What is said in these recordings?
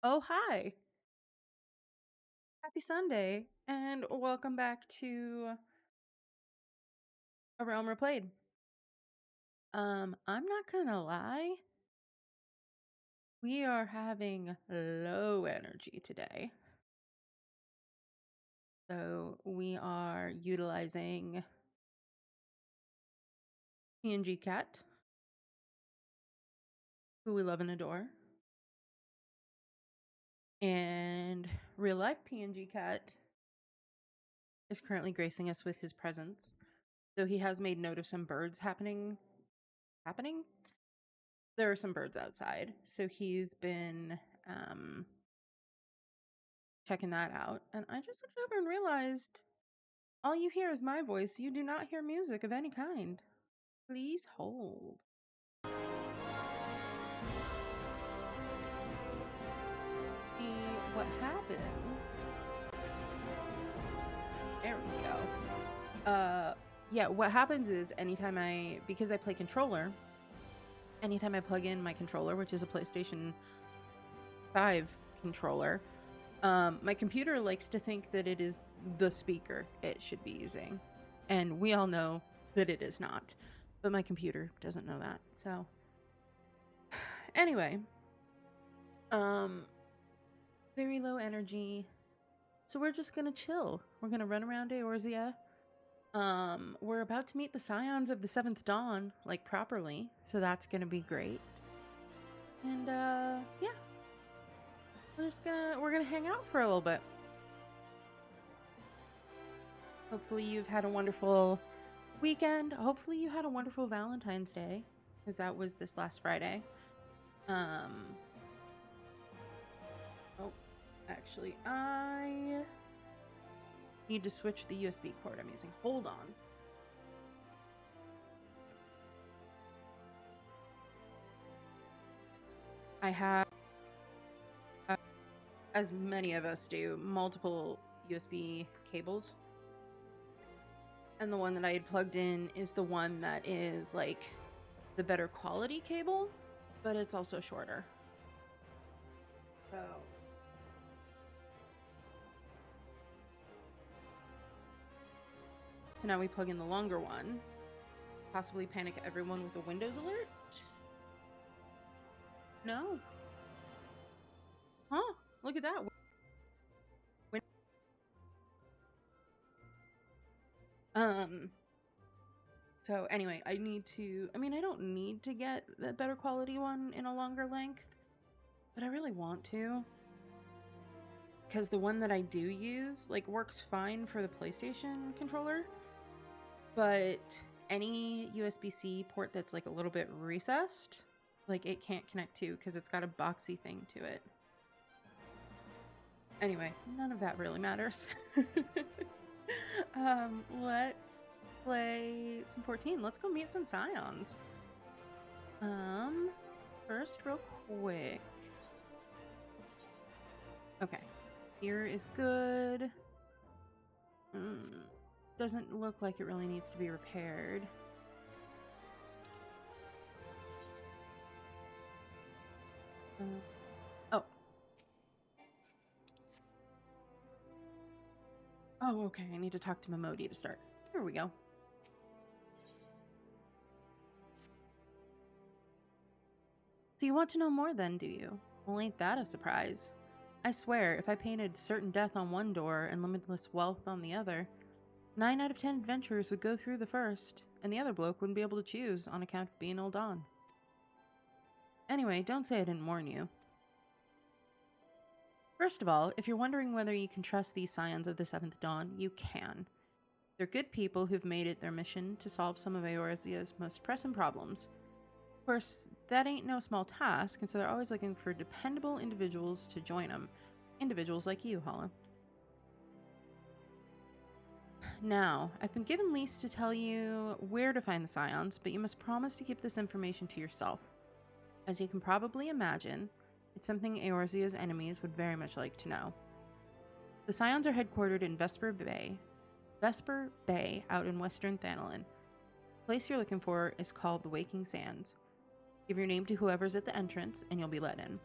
Oh, hi. Happy Sunday, and welcome back to A Realm Replayed. I'm not gonna lie, we are having low energy today. So we are utilizing PNG Cat, who we love and adore. And real life PNG Cat is currently gracing us with his presence. So he has made note of some birds happening? There are some birds outside. So he's been checking that out. And I just looked over and realized all you hear is my voice. You do not hear music of any kind. Please hold. See what happens. There we go. Yeah, what happens is because I play controller, anytime I plug in my controller, which is a PlayStation 5 controller, my computer likes to think that it is the speaker it should be using. And we all know that it is not. But my computer doesn't know that. So anyway, very low energy. So we're just gonna chill. We're gonna run around Eorzea. We're about to meet the Scions of the 7th Dawn, like, properly. So that's gonna be great. And, yeah. We're gonna hang out for a little bit. Hopefully you've had a wonderful weekend. Hopefully you had a wonderful Valentine's Day, because that was this last Friday. Oh, actually, I need to switch the USB cord I'm using. Hold on. I have, as many of us do, multiple USB cables. And the one that I had plugged in is the one that is, like, the better quality cable, but it's also shorter. So now we plug in the longer one. Possibly panic everyone with a Windows alert? No. Huh? Look at that. So anyway, I don't need to get the better quality one in a longer length, but I really want to. Because the one that I do use, like, works fine for the PlayStation controller, but any USB-C port that's, like, a little bit recessed, like, it can't connect to because it's got a boxy thing to it. Anyway, none of that really matters. Let's play some 14. Let's go meet some Scions. First, real quick. Okay. Here is good. Doesn't look like it really needs to be repaired. Oh. Oh, okay. I need to talk to Momodi to start. Here we go. So you want to know more then, do you? Well, ain't that a surprise? I swear, if I painted certain death on one door and limitless wealth on the other, 9 out of 10 adventurers would go through the first, and the other bloke wouldn't be able to choose on account of being old on. Anyway, don't say I didn't warn you. First of all, if you're wondering whether you can trust these Scions of the 7th Dawn, you can. They're good people who've made it their mission to solve some of Eorzea's most pressing problems. Of course, that ain't no small task, and so they're always looking for dependable individuals to join them. Individuals like you, Hala. Now, I've been given lease to tell you where to find the Scions, but you must promise to keep this information to yourself. As you can probably imagine, it's something Eorzea's enemies would very much like to know. The Scions are headquartered in Vesper Bay out in western Thanalin. The place you're looking for is called the Waking Sands. Give your name to whoever's at the entrance, and you'll be let in.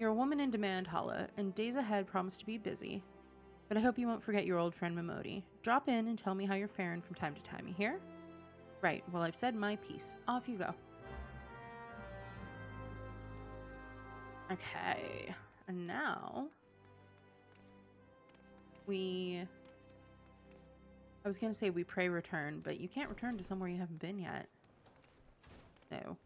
You're a woman in demand, Hala, and days ahead promise to be busy. But I hope you won't forget your old friend Momodi. Drop in and tell me how you're faring from time to time, you hear? Right, well, I've said my piece. Off you go. Okay, and now I was gonna say we pray return, but you can't return to somewhere you haven't been yet. No.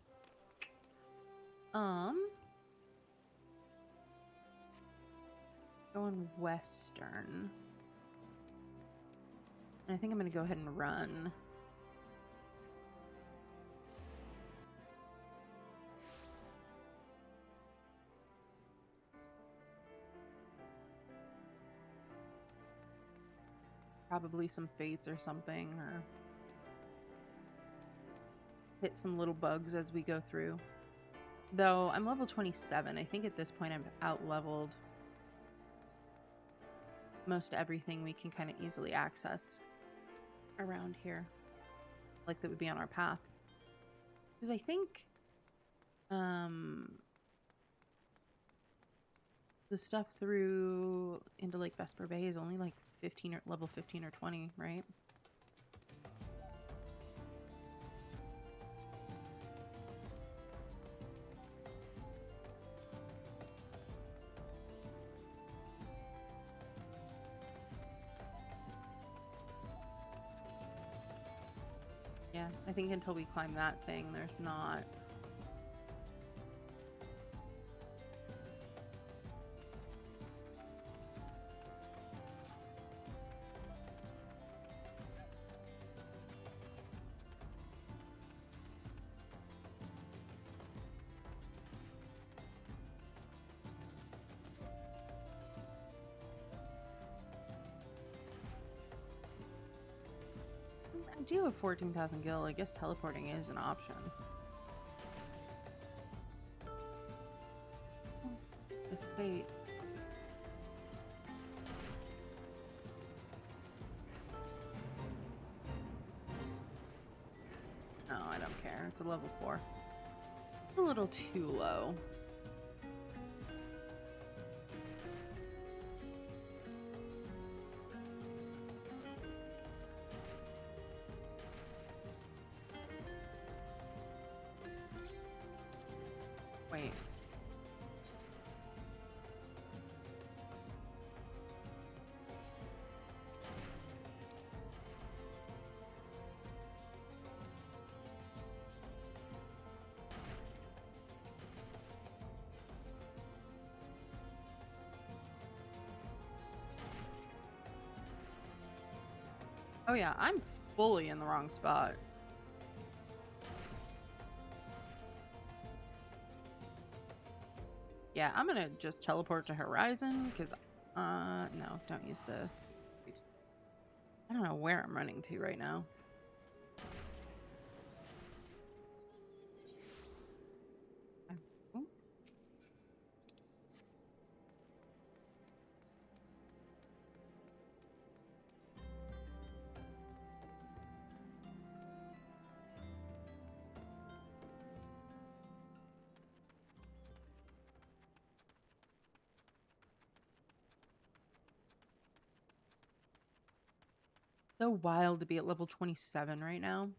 Going western. I think I'm gonna go ahead and run. Probably some fates or something, or hit some little bugs as we go through. Though I'm level 27, I think at this point I've out-leveled most everything we can kind of easily access around here. Like that would be on our path. Because I think the stuff through into Lake Vesper Bay is only like 15 or level 15 or 20, right? Yeah, I think until we climb that thing, there's not. I do have 14,000 gil. I guess teleporting is an option. Wait. No, I don't care. It's a level 4. A little too low. Wait. Oh yeah, I'm fully in the wrong spot. Yeah, I'm gonna just teleport to Horizon, because, no, don't use the... I don't know where I'm running to right now. So wild to be at level 27 right now.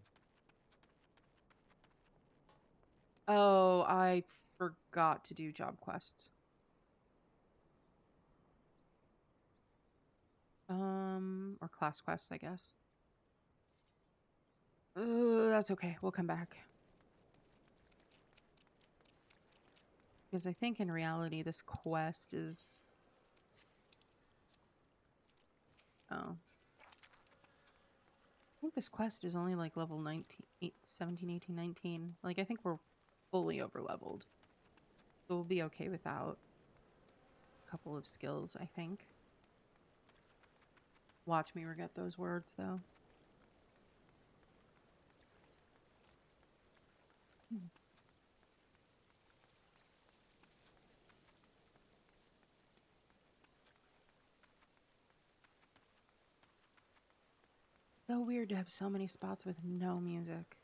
Oh, I forgot to do job quests. Or class quests, I guess. That's okay. We'll come back. Because I think in reality this quest is... Oh. I think this quest is only like level 19, 17, 18, 19. Like, I think we're fully over-leveled. So we'll be okay without a couple of skills, I think. Watch me forget those words, though. So weird to have so many spots with no music.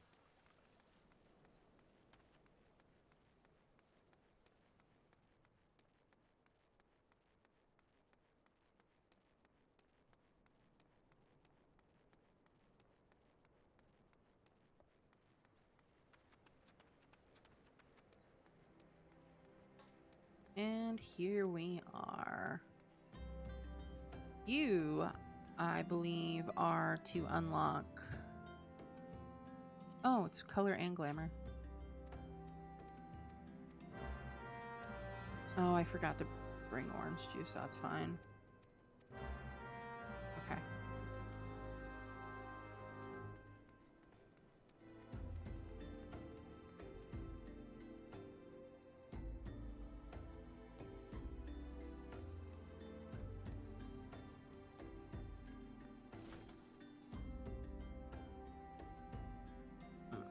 And here we are. You, I believe, are to unlock... Oh, it's color and glamour. Oh, I forgot to bring orange juice. That's fine. Okay.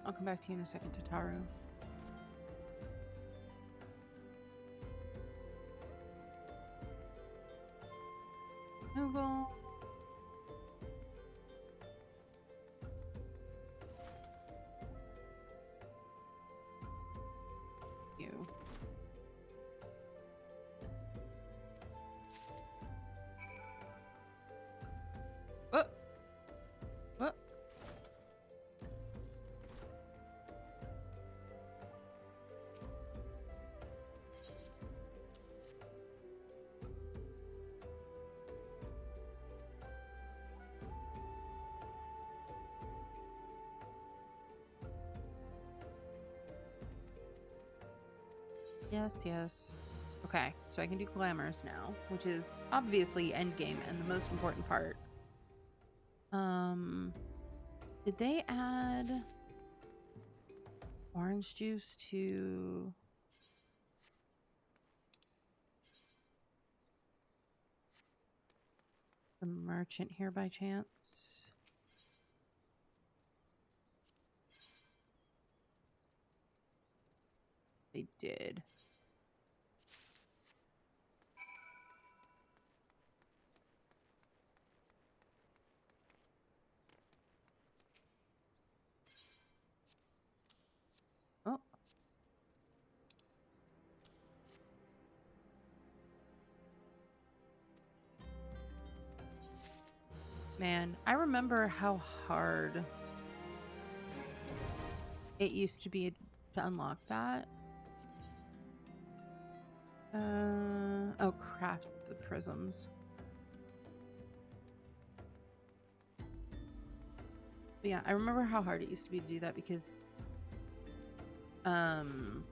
I'll come back to you in a second, Tataru. Google. You. Oh. Oh. Yes, yes. Okay, so I can do glamours now, which is obviously endgame and the most important part. Did they add orange juice to the merchant here by chance? They did. Oh. Man, I remember how hard it used to be to unlock that. Oh, craft the prisms. But yeah, I remember how hard it used to be to do that because orange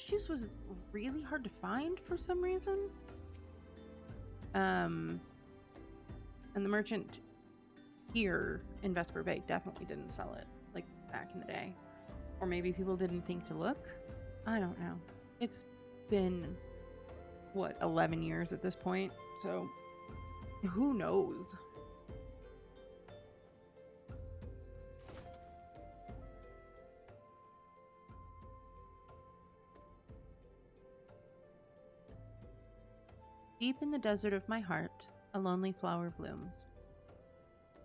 juice was really hard to find for some reason. And the merchant here in Vesper Bay definitely didn't sell it, like, back in the day. Or maybe people didn't think to look. I don't know. It's been, what, 11 years at this point? So, who knows? Deep in the desert of my heart, a lonely flower blooms,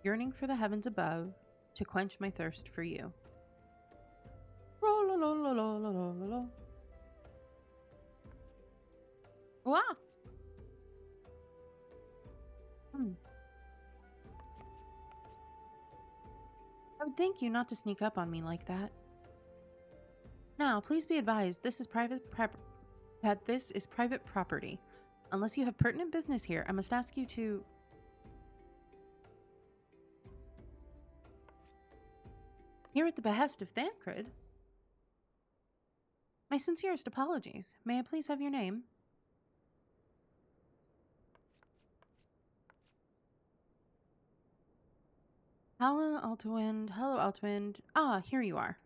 yearning for the heavens above to quench my thirst for you. Wow. I would thank you not to sneak up on me like that. Now, please be advised, this is private property. Unless you have pertinent business here, I must ask you to... Here at the behest of Thancred. My sincerest apologies. May I please have your name? Hello, Altawind. Hello, Altawind. Ah, here you are.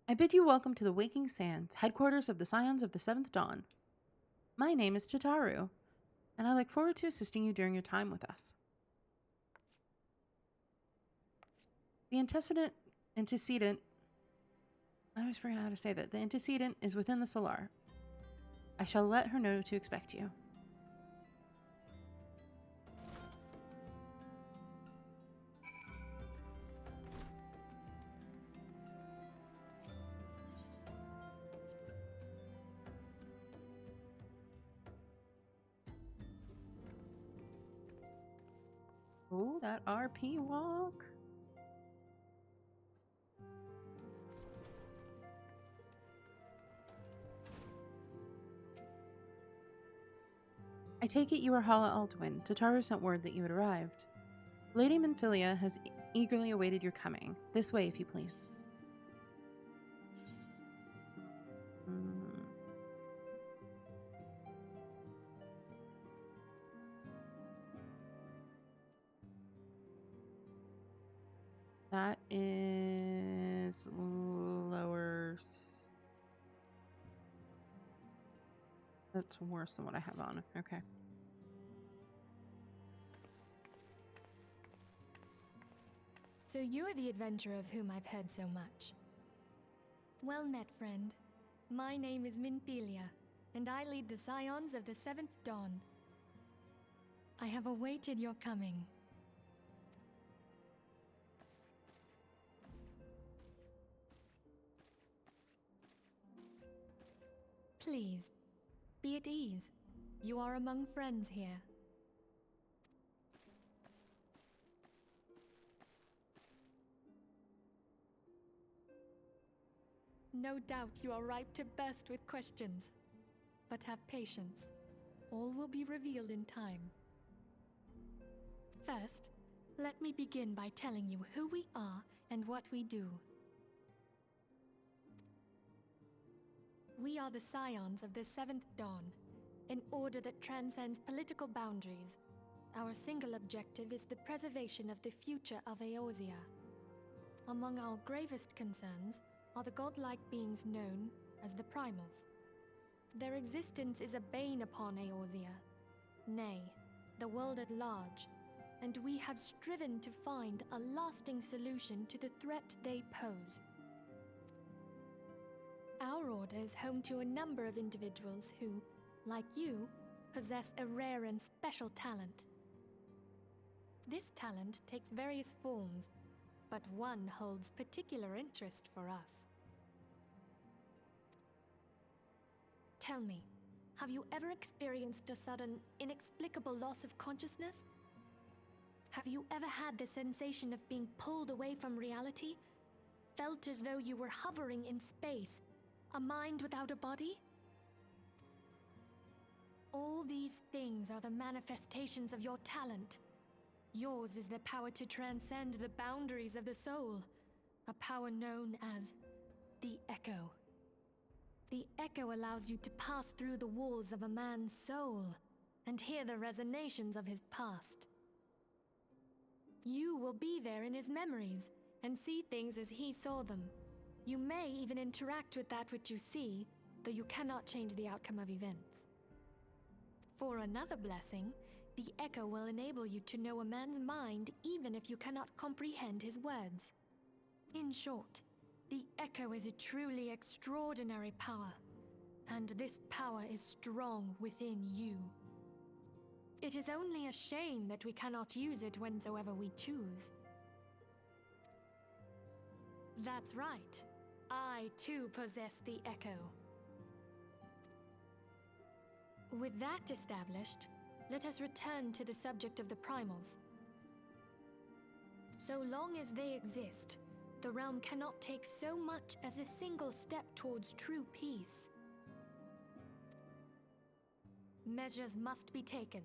I bid you welcome to the Waking Sands, headquarters of the Scions of the Seventh Dawn. My name is Tataru, and I look forward to assisting you during your time with us. The antecedent, I always forget how to say that. The antecedent is within the Solar. I shall let her know to expect you. Oh, that RP walk. I take it you are Hala Alduin. Tataru sent word that you had arrived. Lady Minfilia has eagerly awaited your coming. This way, if you please. That is lower. That's worse than what I have on. Okay. So you are the adventurer of whom I've heard so much. Well met, friend. My name is Minfilia, and I lead the Scions of the 7th Dawn. I have awaited your coming. Please, be at ease. You are among friends here. No doubt you are ripe to burst with questions. But have patience. All will be revealed in time. First, let me begin by telling you who we are and what we do. We are the Scions of the 7th Dawn, an order that transcends political boundaries. Our single objective is the preservation of the future of Eorzea. Among our gravest concerns are the godlike beings known as the Primals. Their existence is a bane upon Eorzea, nay, the world at large, and we have striven to find a lasting solution to the threat they pose. Our order is home to a number of individuals who, like you, possess a rare and special talent. This talent takes various forms, but one holds particular interest for us. Tell me, have you ever experienced a sudden, inexplicable loss of consciousness? Have you ever had the sensation of being pulled away from reality? Felt as though you were hovering in space, a mind without a body? All these things are the manifestations of your talent. Yours is the power to transcend the boundaries of the soul, a power known as the Echo. The Echo allows you to pass through the walls of a man's soul and hear the resonations of his past. You will be there in his memories and see things as he saw them. You may even interact with that which you see, though you cannot change the outcome of events. For another blessing, the Echo will enable you to know a man's mind even if you cannot comprehend his words. In short, the Echo is a truly extraordinary power, and this power is strong within you. It is only a shame that we cannot use it whensoever we choose. That's right. I too possess the Echo. With that established, let us return to the subject of the Primals. So long as they exist, the realm cannot take so much as a single step towards true peace. Measures must be taken.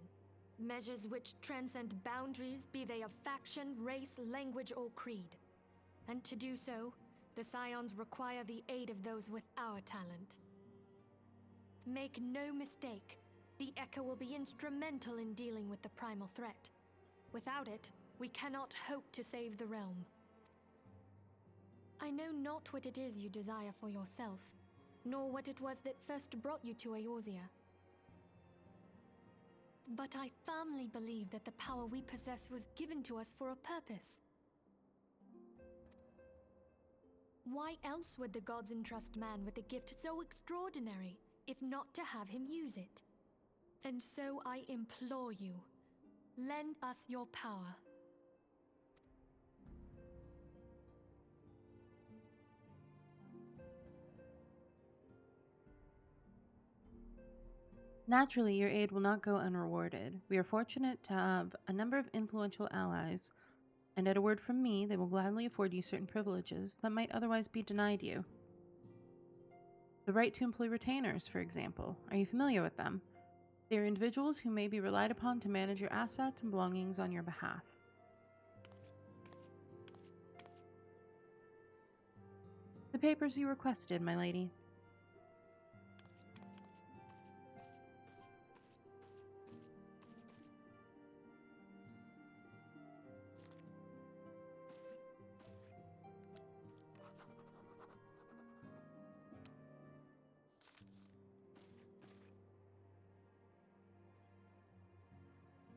Measures which transcend boundaries, be they of faction, race, language, or creed. And to do so, the Scions require the aid of those with our talent. Make no mistake, the Echo will be instrumental in dealing with the primal threat. Without it, we cannot hope to save the realm. I know not what it is you desire for yourself, nor what it was that first brought you to Eorzea. But I firmly believe that the power we possess was given to us for a purpose. Why else would the gods entrust man with a gift so extraordinary, if not to have him use it? And so I implore you, lend us your power. Naturally, your aid will not go unrewarded. We are fortunate to have a number of influential allies, and at a word from me, they will gladly afford you certain privileges that might otherwise be denied you. The right to employ retainers, for example. Are you familiar with them? They are individuals who may be relied upon to manage your assets and belongings on your behalf. The papers you requested, my lady.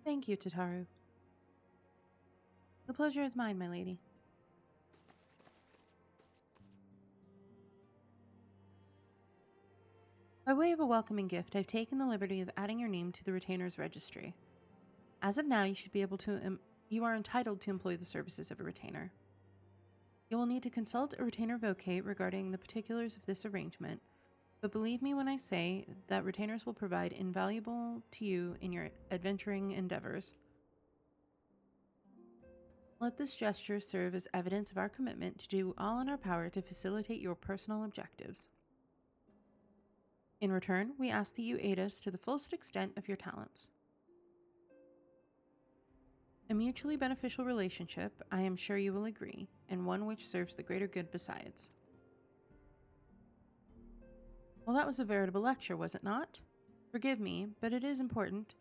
Thank you, Tataru. The pleasure is mine, my lady. By way of a welcoming gift, I've taken the liberty of adding your name to the retainer's registry. As of now, you are entitled to employ the services of a retainer. You will need to consult a retainer vocate regarding the particulars of this arrangement, but believe me when I say that retainers will provide invaluable to you in your adventuring endeavors. Let this gesture serve as evidence of our commitment to do all in our power to facilitate your personal objectives. In return, we ask that you aid us to the fullest extent of your talents. A mutually beneficial relationship, I am sure you will agree, and one which serves the greater good besides. Well, that was a veritable lecture, was it not? Forgive me, but it is important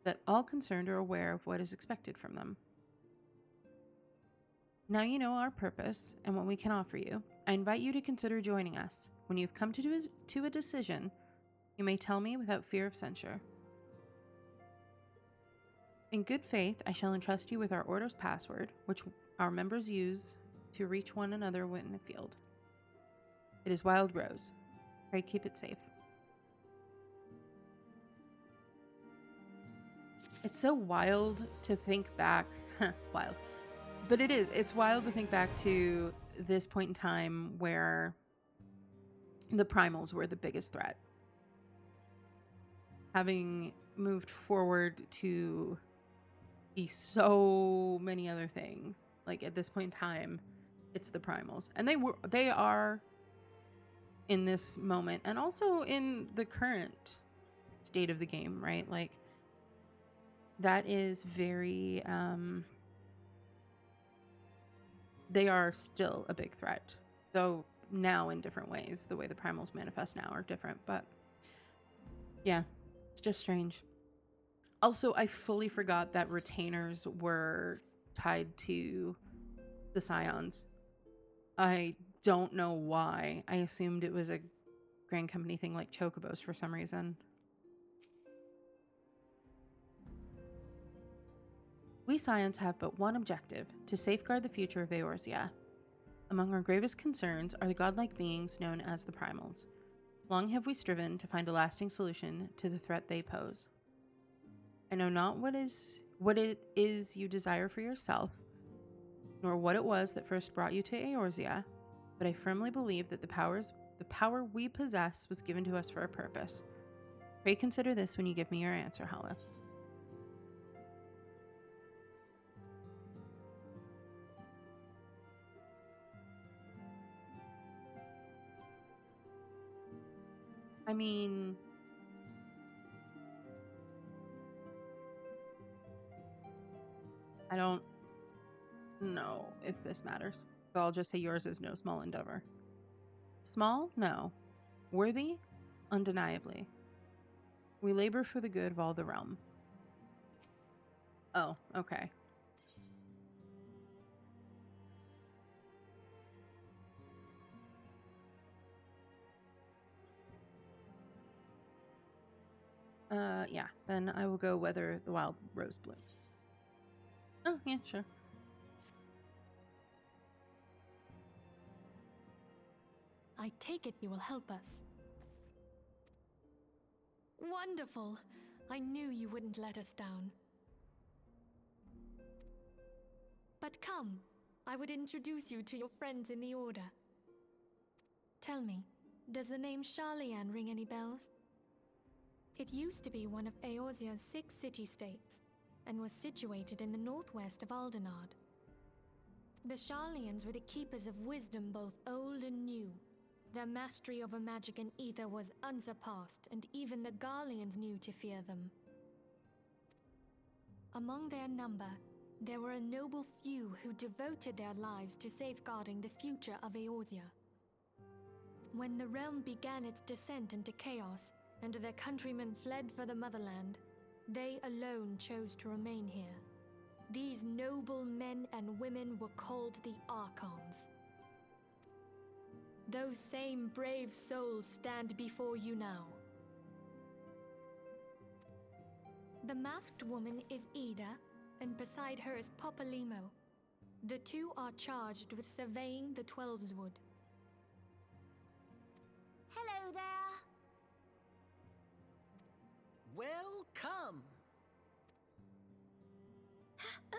that all concerned are aware of what is expected from them. Now you know our purpose and what we can offer you. I invite you to consider joining us. When you've come to a decision, you may tell me without fear of censure. In good faith, I shall entrust you with our order's password, which our members use to reach one another in the field. It is Wild Rose. Pray keep it safe. It's so wild to think back. Wild. But it is. It's wild to think back to this point in time where the primals were the biggest threat. Having moved forward to be so many other things. Like at this point in time, it's the primals. And they are in this moment and also in the current state of the game, right? Like that is very they are still a big threat. Though now in different ways. The way the primals manifest now are different, but yeah, it's just strange. Also, I fully forgot that retainers were tied to the Scions. I don't know why. I assumed it was a Grand Company thing like Chocobos for some reason. We Scions have but one objective, to safeguard the future of Eorzea. Among our gravest concerns are the godlike beings known as the Primals. Long have we striven to find a lasting solution to the threat they pose. I know not what it is you desire for yourself, nor what it was that first brought you to Eorzea, but I firmly believe that the power we possess was given to us for a purpose. Pray consider this when you give me your answer, Hala. I mean, I don't know if this matters. So I'll just say yours is no small endeavor. Small? No. Worthy? Undeniably. We labor for the good of all the realm. Oh, okay. Yeah, then I will go whether the wild rose bloom. Oh, yeah, sure. I take it you will help us. Wonderful! I knew you wouldn't let us down. But come, I would introduce you to your friends in the Order. Tell me, does the name Sharlayan ring any bells? It used to be one of Eorzea's 6 city-states, and was situated in the northwest of Aldenard. The Sharlayans were the keepers of wisdom both old and new, Their mastery over magic and ether was unsurpassed, and even the Garleans knew to fear them. Among their number, there were a noble few who devoted their lives to safeguarding the future of Eorzea. When the realm began its descent into chaos, and their countrymen fled for the motherland, they alone chose to remain here. These noble men and women were called the Archons. Those same brave souls stand before you now. The masked woman is Ida, and beside her is Popolimo. The two are charged with surveying the Twelveswood. Hello there. Welcome!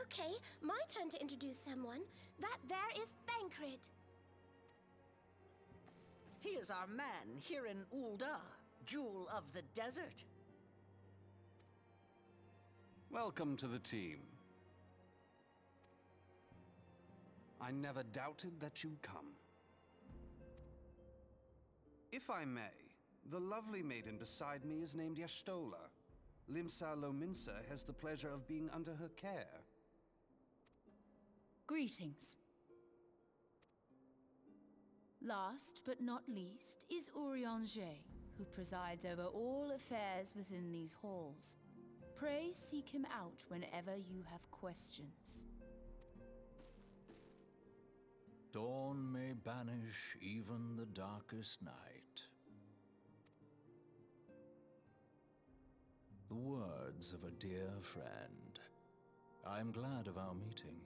Okay, my turn to introduce someone. That there is Thancred. He is our man here in Ul'dah, Jewel of the Desert. Welcome to the team. I never doubted that you'd come. If I may, the lovely maiden beside me is named Y'shtola. Limsa Lominsa has the pleasure of being under her care. Greetings. Last but not least is Urianger, who presides over all affairs within these halls. Pray seek him out whenever you have questions. Dawn may banish even the darkest night. The words of a dear friend. I'm glad of our meeting.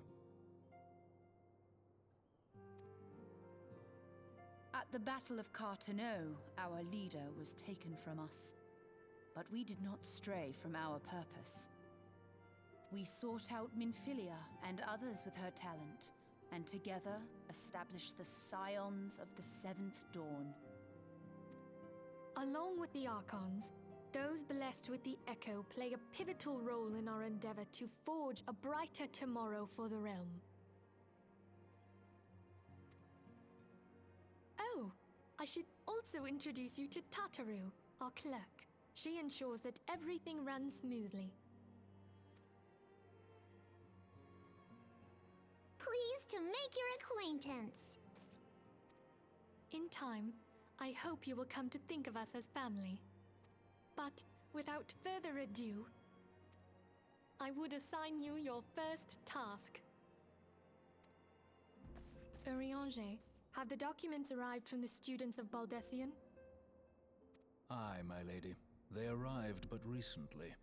At the Battle of Carteneau, our leader was taken from us. But we did not stray from our purpose. We sought out Minfilia and others with her talent, and together established the Scions of the Seventh Dawn. Along with the Archons, those blessed with the Echo play a pivotal role in our endeavor to forge a brighter tomorrow for the realm. Oh, I should also introduce you to Tataru, our clerk. She ensures that everything runs smoothly. Pleased to make your acquaintance. In time, I hope you will come to think of us as family. But without further ado, I would assign you your first task. Urianger, have the documents arrived from the students of Baldessian? Aye, my lady. They arrived but recently.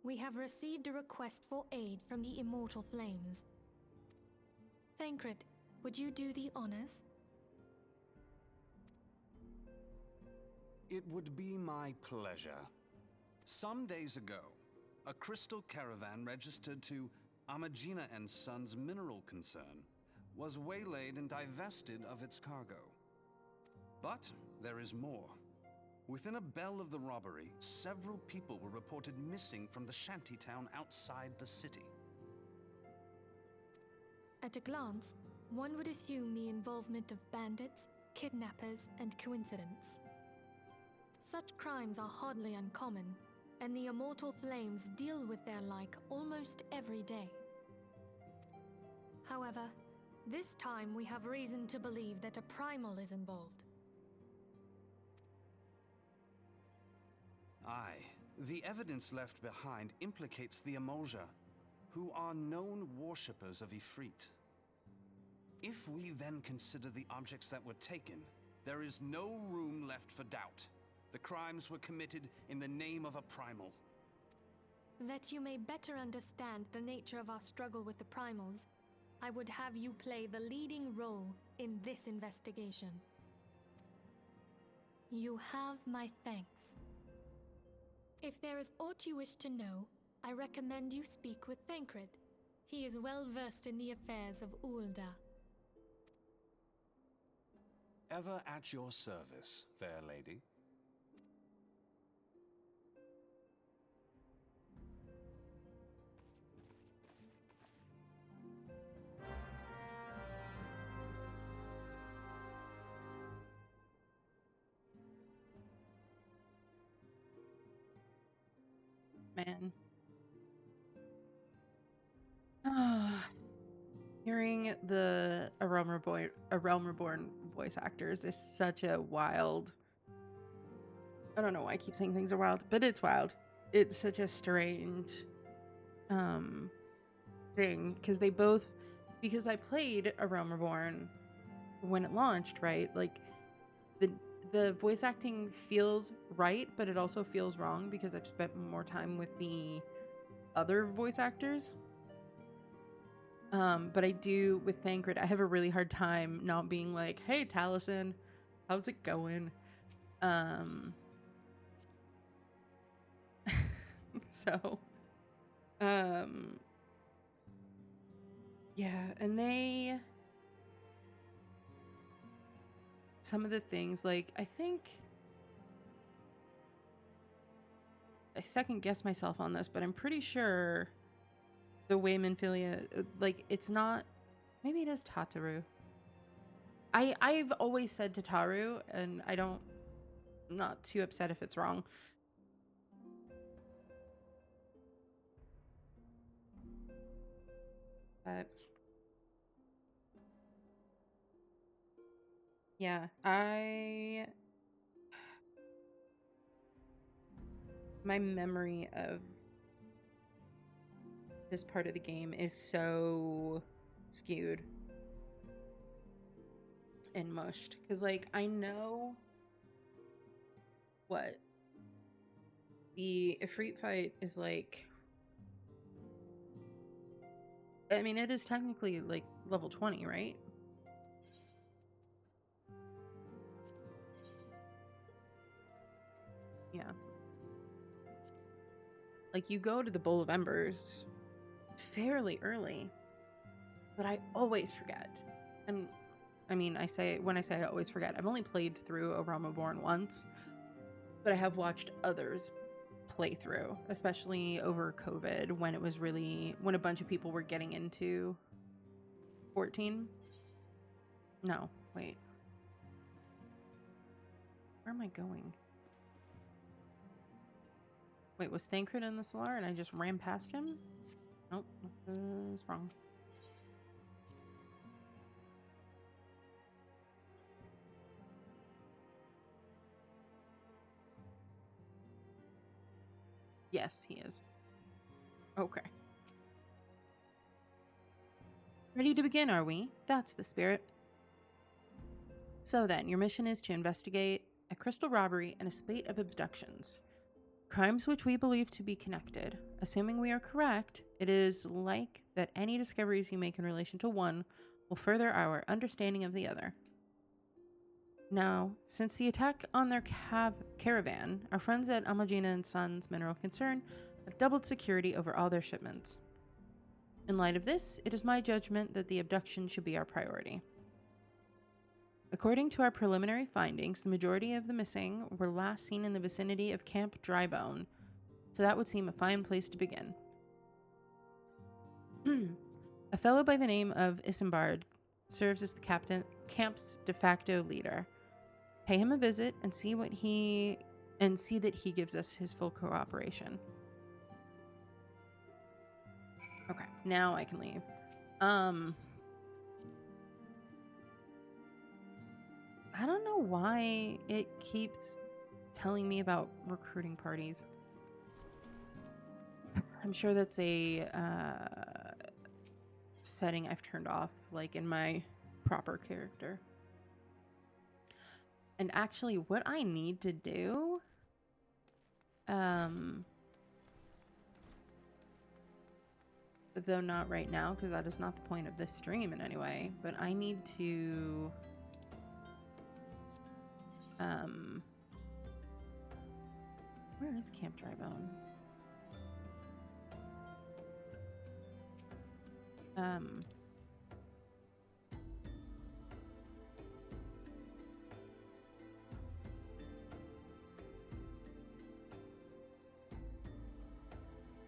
We have received a request for aid from the Immortal Flames. Thancred, would you do the honors? It would be my pleasure. Some days ago, a crystal caravan registered to Amagina & Sons mineral concern was waylaid and divested of its cargo. But there is more. Within a bell of the robbery, several people were reported missing from the shantytown outside the city. At a glance, one would assume the involvement of bandits, kidnappers, and coincidence. Such crimes are hardly uncommon, and the Immortal Flames deal with their like almost every day. However, this time we have reason to believe that a primal is involved. Aye, the evidence left behind implicates the Emolja, who are known worshippers of Ifrit. If we then consider the objects that were taken, there is no room left for doubt. The crimes were committed in the name of a primal. That you may better understand the nature of our struggle with the primals, I would have you play the leading role in this investigation. You have my thanks. If there is aught you wish to know, I recommend you speak with Thancred. He is well versed in the affairs of Ul'dah. Ever at your service, fair lady. Man. Hearing the A Realm Reborn voice actors is such a wild. I don't know why I keep saying things are wild, but it's wild. It's such a strange thing because I played A Realm Reborn when it launched, right? Like the voice acting feels right, but it also feels wrong because I've spent more time with the other voice actors. But I do with Thancred, I have a really hard time not being like, "Hey, Taliesin, how's it going?" So, yeah, and some of the things, like, I think I second guess myself on this, but I'm pretty sure the way Minfilia, like, it's not, maybe it is Tataru. I've always said Tataru, and I'm not too upset if it's wrong. But yeah, my memory of this part of the game is so skewed and mushed, because like I know what the Ifrit fight is like. I mean, it is technically like level 20, right? Yeah. Like, you go to the Bowl of Embers fairly early, but I always forget. And I mean, when I say I always forget, I've only played through A Realm Reborn once, but I have watched others play through, especially over COVID when when a bunch of people were getting into 14. No, wait. Where am I going? Wait, was Thancred in the Solar and I just ran past him? Nope, that's wrong. Yes, he is. Okay. Ready to begin, are we? That's the spirit. So then, your mission is to investigate a crystal robbery and a spate of abductions. Crimes which we believe to be connected. Assuming we are correct, it is like that any discoveries you make in relation to one will further our understanding of the other. Now, since the attack on their caravan, our friends at Amagina and Sons Mineral Concern have doubled security over all their shipments. In light of this, it is my judgment that the abduction should be our priority. According to our preliminary findings, the majority of the missing were last seen in the vicinity of Camp Drybone, so that would seem a fine place to begin. A fellow by the name of Isambard serves as the camp's de facto leader. Pay him a visit and see that he gives us his full cooperation. Okay, now I can leave. I don't know why it keeps telling me about recruiting parties. I'm sure that's a setting I've turned off, like in my proper character. And actually, what I need to do, though not right now, because that is not the point of this stream in any way, but I need to where is Camp Drybone?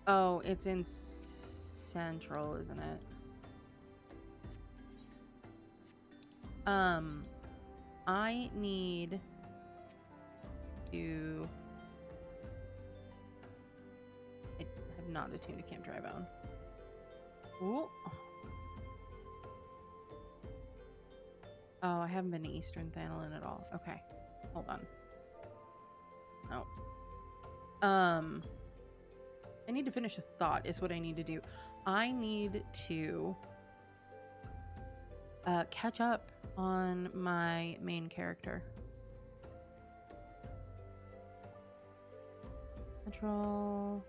Oh, it's in Central, isn't it? I need to... I not attuned to Camp Drybone. Ooh. Oh, I haven't been to Eastern Thanolin at all. Okay. Hold on. Oh. I need to finish a thought is what I need to do. I need to catch up on my main character. Central,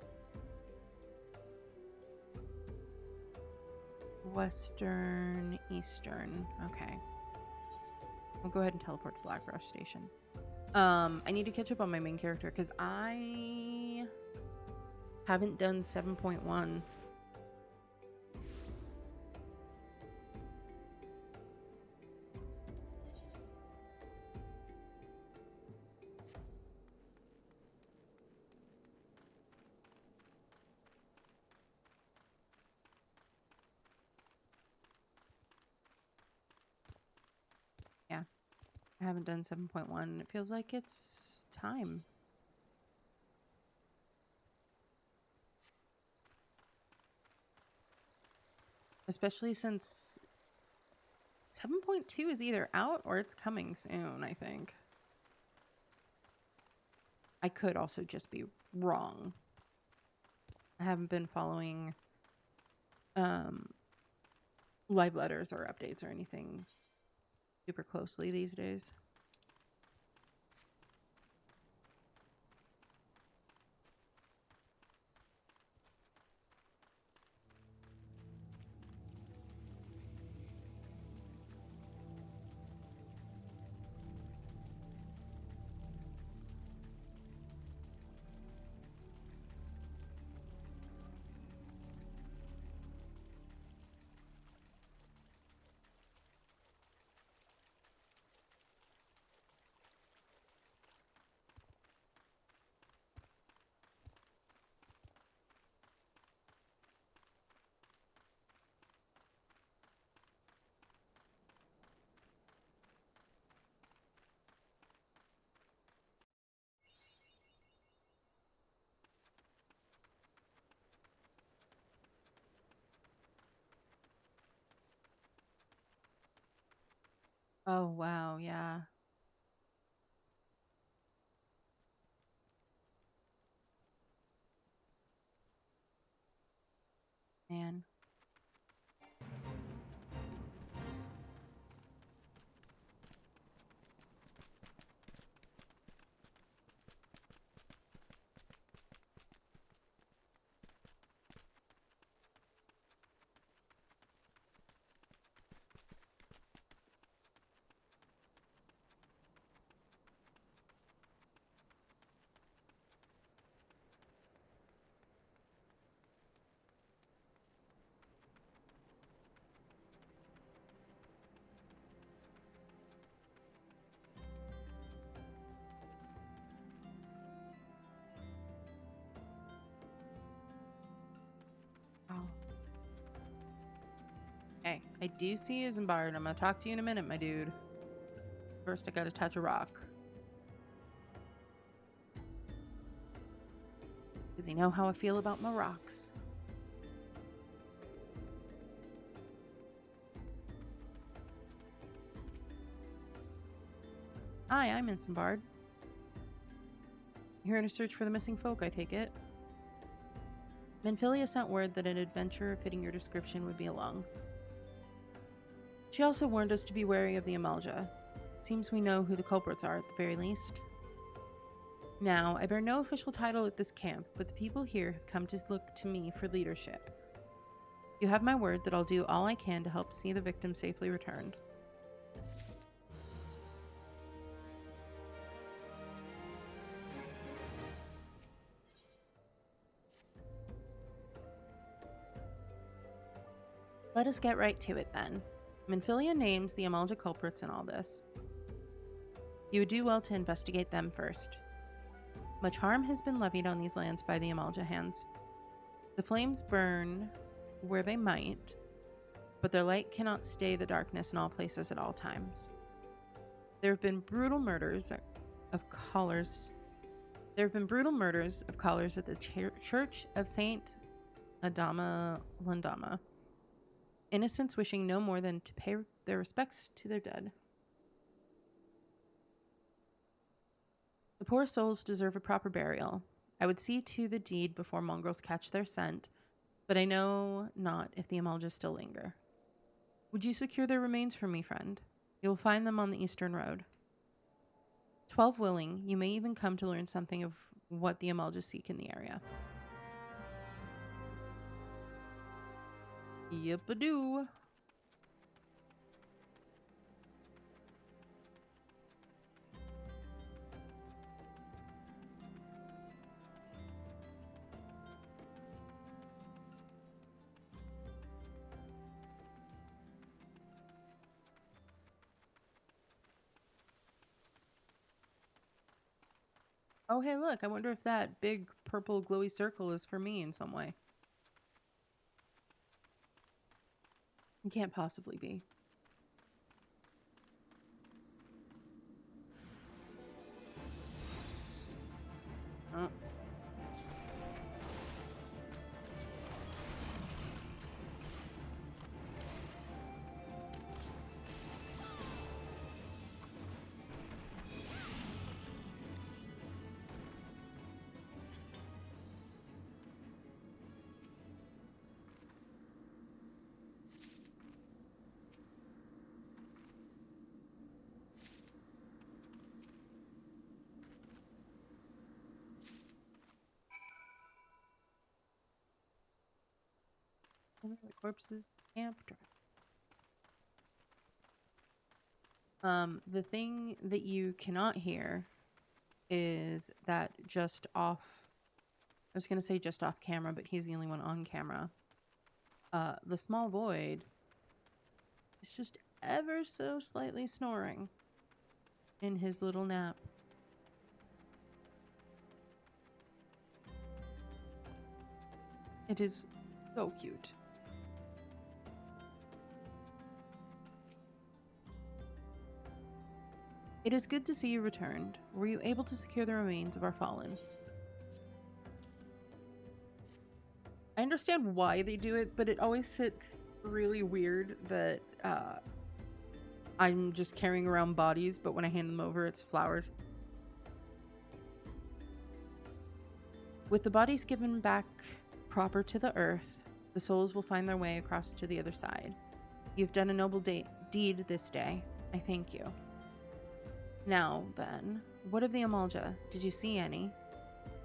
Western, Eastern. Okay. I'll go ahead and teleport to Blackrush Station. I need to catch up on my main character because I haven't done 7.1. Yeah, I haven't done 7.1. It feels like it's time. Especially since 7.2 is either out or it's coming soon, I think. I could also just be wrong. I haven't been following live letters or updates or anything super closely these days. Oh, wow, yeah. Man. Wow. Okay, I do see you, Zambard. I'm gonna talk to you in a minute, my dude. First, I gotta touch a rock. Does he know how I feel about my rocks? Hi, I'm Zambard. You're here to search for the missing folk, I take it. Minfilia sent word that an adventurer fitting your description would be along. She also warned us to be wary of the Amalja. Seems we know who the culprits are, at the very least. Now, I bear no official title at this camp, but the people here have come to look to me for leadership. You have my word that I'll do all I can to help see the victim safely returned. Let us get right to it, then. Minfilia names the Amalja culprits in all this. You would do well to investigate them first. Much harm has been levied on these lands by the Amalja hands. The flames burn where they might, but their light cannot stay the darkness in all places at all times. There have been brutal murders of callers. There have been brutal murders of callers at the Church of Saint Adama Landama. Innocents wishing no more than to pay their respects to their dead. The poor souls deserve a proper burial. I would see to the deed before mongrels catch their scent, but I know not if the Amaljas still linger. Would you secure their remains for me, friend? You will find them on the eastern road. 12 willing, you may even come to learn something of what the Amaljas seek in the area. Yip-a-doo. Oh, hey, look, I wonder if that big purple glowy circle is for me in some way. It can't possibly be. Oh. The corpses camp drive. The thing that you cannot hear is that just off, I was going to say just off camera, but he's the only one on camera. The small void is just ever so slightly snoring in his little nap. It is so cute. It is good to see you returned. Were you able to secure the remains of our fallen? I understand why they do it, but it always sits really weird that I'm just carrying around bodies, but when I hand them over, it's flowers. With the bodies given back proper to the earth, the souls will find their way across to the other side. You've done a noble deed this day. I thank you. Now, then, what of the Amalja? Did you see any?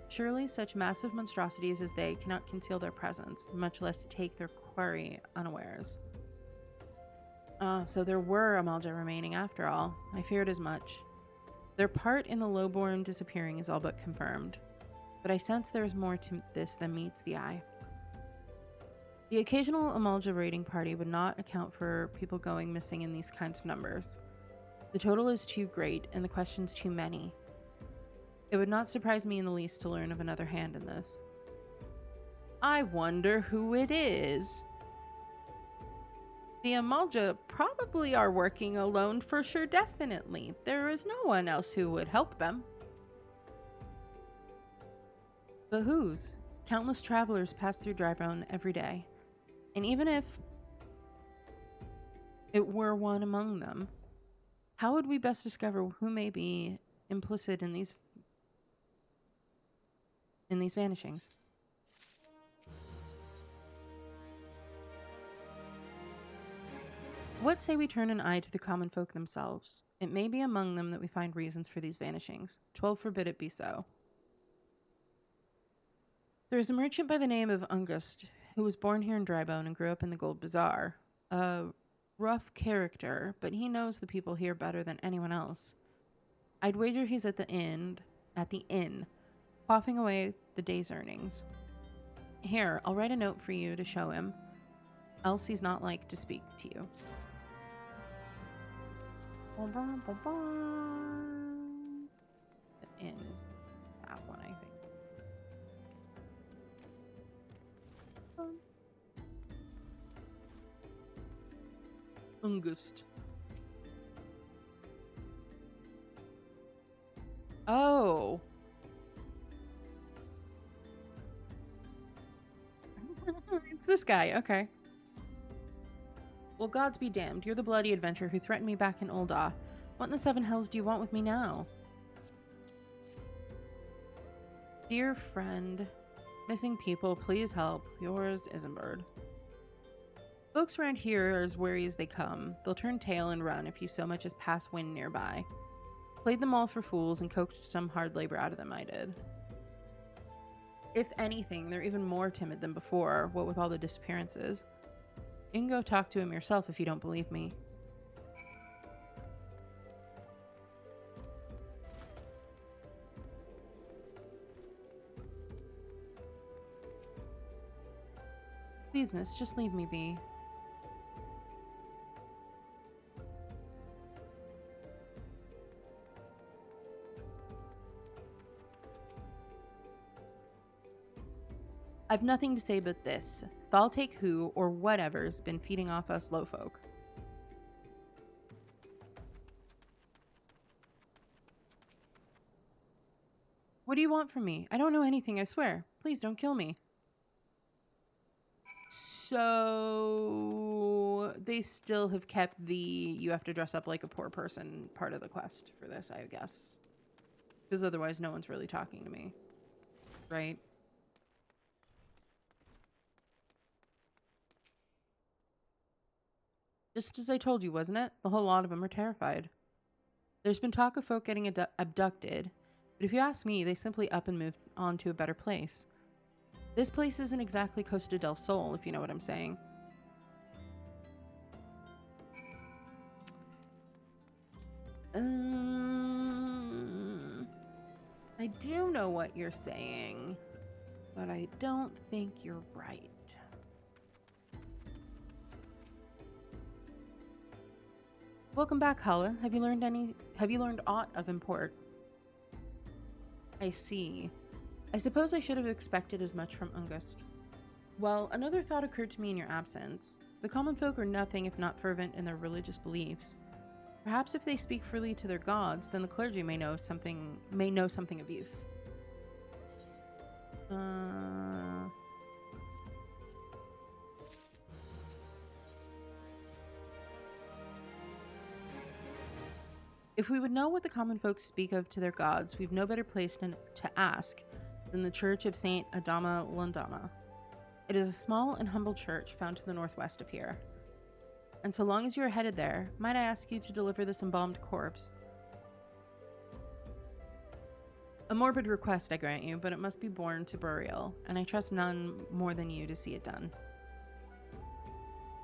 Surely such massive monstrosities as they cannot conceal their presence, much less take their quarry unawares. So there were Amalja remaining after all. I feared as much. Their part in the lowborn disappearing is all but confirmed. But I sense there is more to this than meets the eye. The occasional Amalja raiding party would not account for people going missing in these kinds of numbers. The total is too great, and the questions too many. It would not surprise me in the least to learn of another hand in this. I wonder who it is. The Amalja probably are working alone for sure, definitely. There is no one else who would help them. But whose? Countless travelers pass through Drybone every day. And even if it were one among them, how would we best discover who may be implicit in these vanishings? What say we turn an eye to the common folk themselves? It may be among them that we find reasons for these vanishings. 12 forbid it be so. There is a merchant by the name of Ungust who was born here in Drybone and grew up in the Gold Bazaar. A rough character, but he knows the people here better than anyone else. I'd wager he's at the inn, quaffing away the day's earnings. Here, I'll write a note for you to show him, else he's not like to speak to you. The inn is that one, I think. Ungust. Oh. It's this guy, okay. Well, gods be damned. You're the bloody adventurer who threatened me back in Ul'dah. What in the seven hells do you want with me now? Dear friend, missing people, please help. Yours, Isambird. Folks around here are as wary as they come. They'll turn tail and run if you so much as pass wind nearby. Played them all for fools and coaxed some hard labor out of them, I did. If anything, they're even more timid than before, what with all the disappearances. You can go talk to him yourself if you don't believe me. Please, miss, just leave me be. I've nothing to say but this. Thaltake who, or whatever's, been feeding off us low folk. What do you want from me? I don't know anything, I swear. Please don't kill me. So they still have kept the you have to dress up like a poor person part of the quest for this, I guess. Because otherwise no one's really talking to me. Right? Just as I told you, wasn't it? The whole lot of them are terrified. There's been talk of folk getting abducted, but if you ask me, they simply up and moved on to a better place. This place isn't exactly Costa del Sol, if you know what I'm saying. I do know what you're saying, but I don't think you're right. Welcome back, Hala. Have you learned aught of import? I see. I suppose I should have expected as much from Ungust. Well, another thought occurred to me in your absence. The common folk are nothing if not fervent in their religious beliefs. Perhaps if they speak freely to their gods, then the clergy may know something of use. If we would know what the common folk speak of to their gods, we've no better place to ask than the Church of Saint Adama Landama. It is a small and humble church found to the northwest of here. And so long as you are headed there, might I ask you to deliver this embalmed corpse? A morbid request, I grant you, but it must be borne to burial, and I trust none more than you to see it done.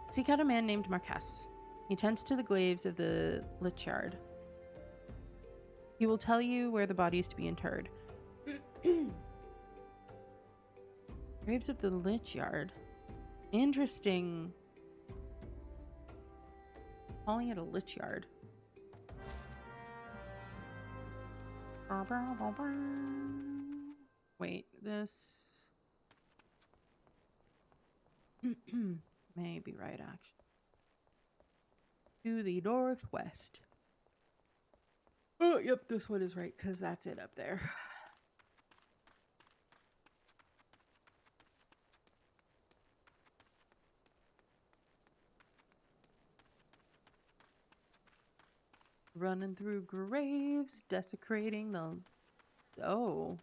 Seek out a man named Marquess. He tends to the glaives of the Lichyard. He will tell you where the body is to be interred. Graves of the Lichyard. Interesting. Calling it a Lichyard. Wait, this may be right, actually. To the northwest. Oh, yep, this one is right, because that's it up there. Running through graves, desecrating the... Oh.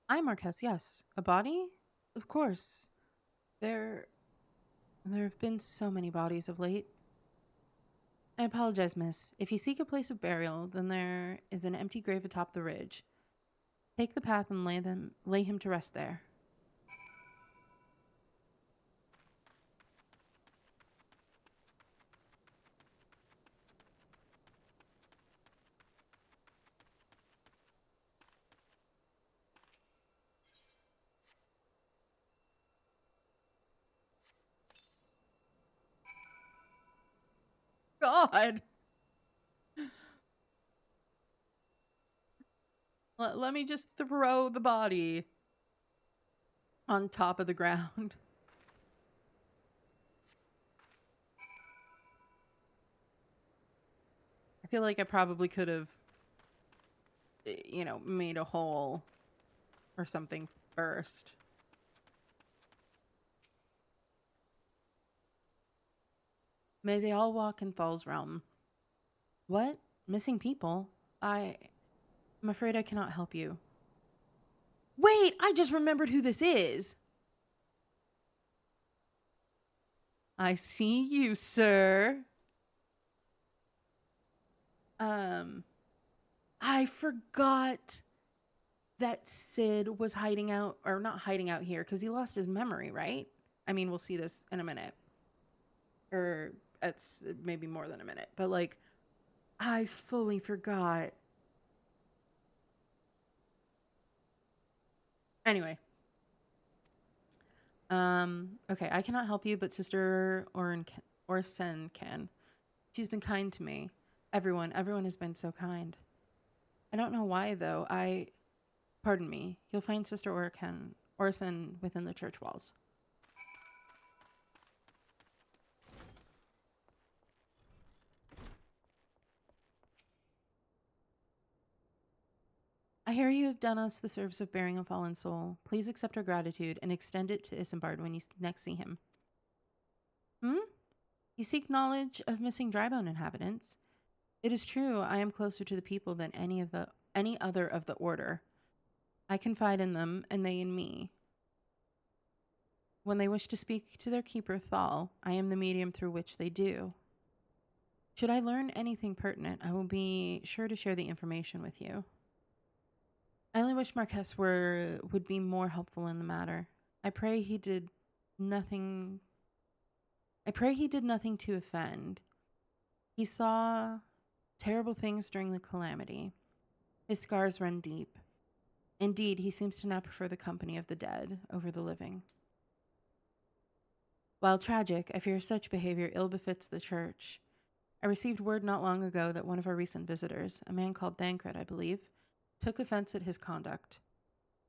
I, Marquess, yes. A body? Of course. There have been so many bodies of late. I apologize, miss. If you seek a place of burial, then there is an empty grave atop the ridge. Take the path and lay him to rest there. God. Let me just throw the body on top of the ground. feel like I probably could have, you know, made a hole or something first. May they all walk in Thal's realm. What? Missing people? I'm afraid I cannot help you. Wait, I just remembered who this is. I see you, sir. I forgot that Sid was hiding out, or not hiding out here, because he lost his memory, right? I mean, we'll see this in a minute. Or it's maybe more than a minute. But, like, I fully forgot. Anyway. Okay, I cannot help you, but Sister Orsen can. She's been kind to me. Everyone has been so kind. I don't know why, though. Pardon me. You'll find Sister Orsen within the church walls. I hear you have done us the service of bearing a fallen soul. Please accept our gratitude and extend it to Isambard when you next see him. You seek knowledge of missing Drybone inhabitants? It is true, I am closer to the people than any other of the order. I confide in them, and they in me. When they wish to speak to their keeper, Thal, I am the medium through which they do. Should I learn anything pertinent, I will be sure to share the information with you. I only wish Marquess would be more helpful in the matter. I pray he did nothing to offend. He saw terrible things during the calamity. His scars run deep. Indeed, he seems to now prefer the company of the dead over the living. While tragic, I fear such behavior ill befits the church. I received word not long ago that one of our recent visitors, a man called Thancred, I believe, took offense at his conduct.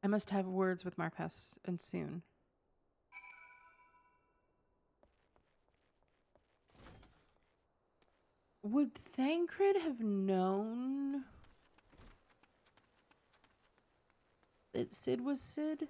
I must have words with Marquess, and soon. Would Thancred have known that Sid was Sid?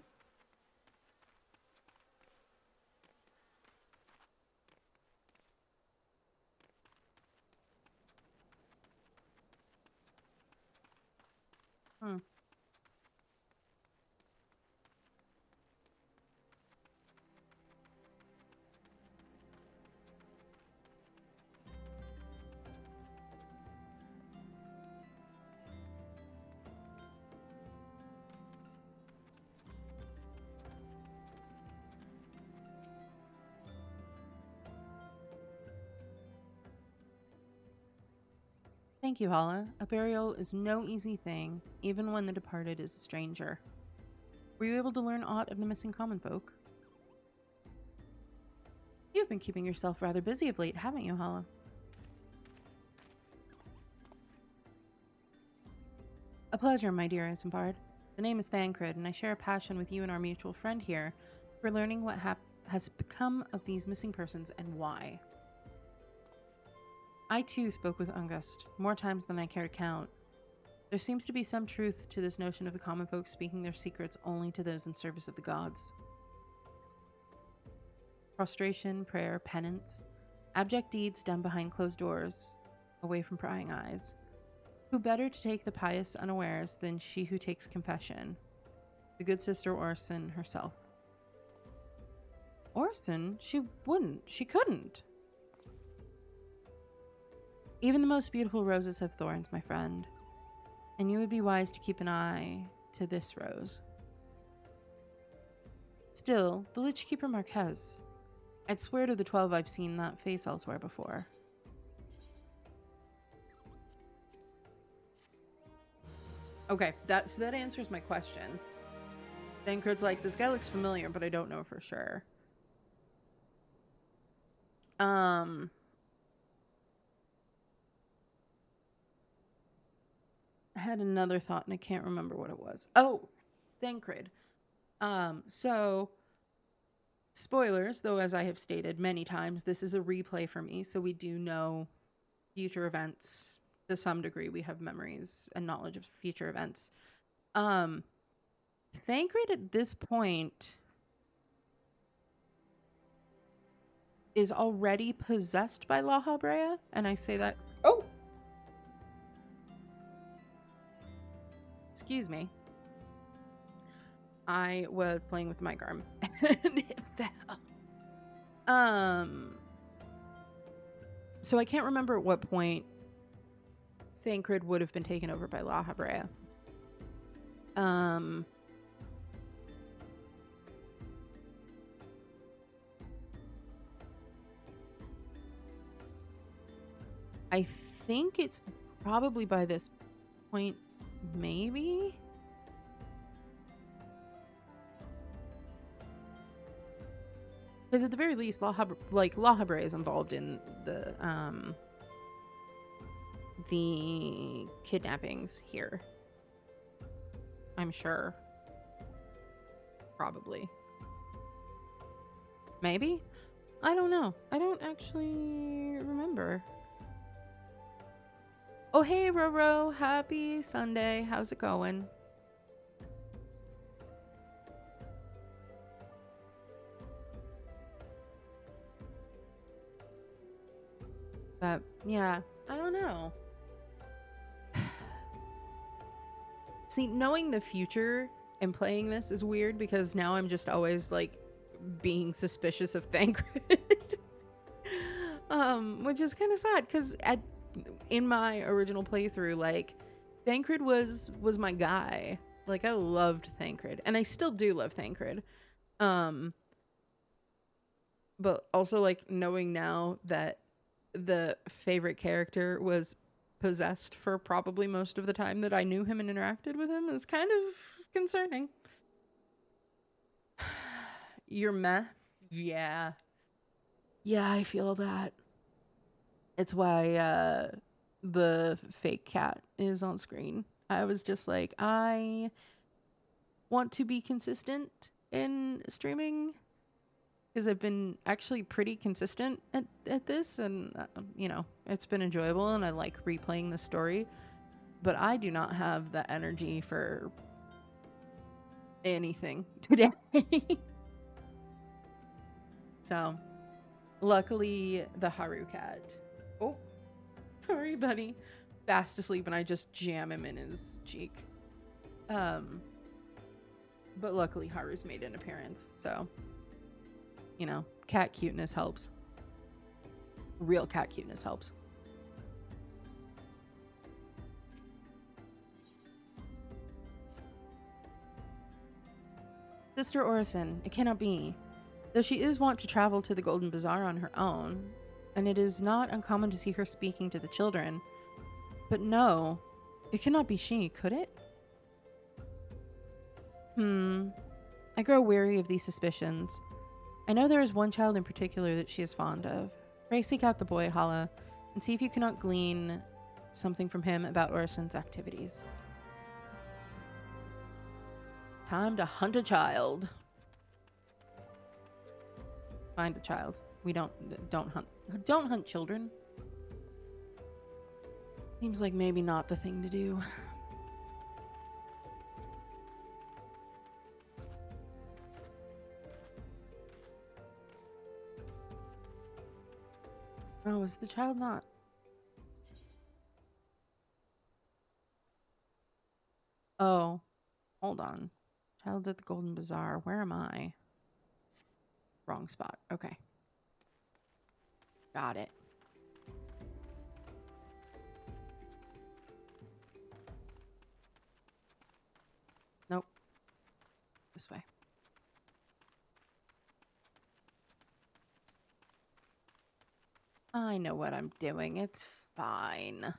Thank you, Hala. A burial is no easy thing, even when the departed is a stranger. Were you able to learn aught of the missing common folk? You've been keeping yourself rather busy of late, haven't you, Hala? A pleasure, my dear Isambard. The name is Thancred, and I share a passion with you and our mutual friend here for learning what has become of these missing persons and why. I too spoke with Ungust, more times than I care to count. There seems to be some truth to this notion of the common folk speaking their secrets only to those in service of the gods. Prostration, prayer, penance, abject deeds done behind closed doors, away from prying eyes. Who better to take the pious unawares than she who takes confession, the good sister Orsen herself. Orsen? She couldn't. Even the most beautiful roses have thorns, my friend, and you would be wise to keep an eye to this rose. Still, the Lich Keeper Marquez. I'd swear to the 12 I've seen that face elsewhere before. Okay, so that answers my question. Thancred's like, this guy looks familiar, but I don't know for sure. I had another thought and I can't remember what it was. Oh, Thancred. So, spoilers, though, as I have stated many times, this is a replay for me, so we do know future events to some degree we have memories and knowledge of future events. Thancred at this point is already possessed by La Habrea, and I say that. Oh! Excuse me. I was playing with the mic arm and it fell. So I can't remember at what point Thancred would have been taken over by La Habrea. I think it's probably by this point, maybe? Because at the very least, La Habrea is involved in the kidnappings here. I'm sure. Probably. Maybe? I don't know. I don't actually remember. Oh, hey, Roro. Happy Sunday. How's it going? But, yeah, I don't know. See, knowing the future and playing this is weird because now I'm just always, like, being suspicious of Thancred. Which is kind of sad because in my original playthrough, like, Thancred was my guy. Like, I loved Thancred, and I still do love Thancred. But also, like, knowing now that the favorite character was possessed for probably most of the time that I knew him and interacted with him is kind of concerning. You're meh? Yeah. Yeah, I feel that. It's why the fake cat is on screen. I was just like, I want to be consistent in streaming because I've been actually pretty consistent at this, and you know, it's been enjoyable and I like replaying the story, but I do not have the energy for anything today. So luckily the Haru cat, oh sorry buddy, fast asleep, and I just jam him in his cheek. But luckily Haru's made an appearance, so you know, cat cuteness helps. Real cat cuteness helps. Sister Orison, it cannot be. Though she is wont to travel to the Golden Bazaar on her own, and it is not uncommon to see her speaking to the children. But no, it cannot be she, could it? I grow weary of these suspicions. I know there is one child in particular that she is fond of. Pray seek out the boy, Hala, and see if you cannot glean something from him about Orison's activities. Time to hunt a child. Find a child. We don't hunt children. Seems like maybe not the thing to do. Oh, is the child not? Oh, hold on. Child's at the Golden Bazaar. Where am I? Wrong spot. Okay. Got it. Nope. This way. I know what I'm doing. It's fine.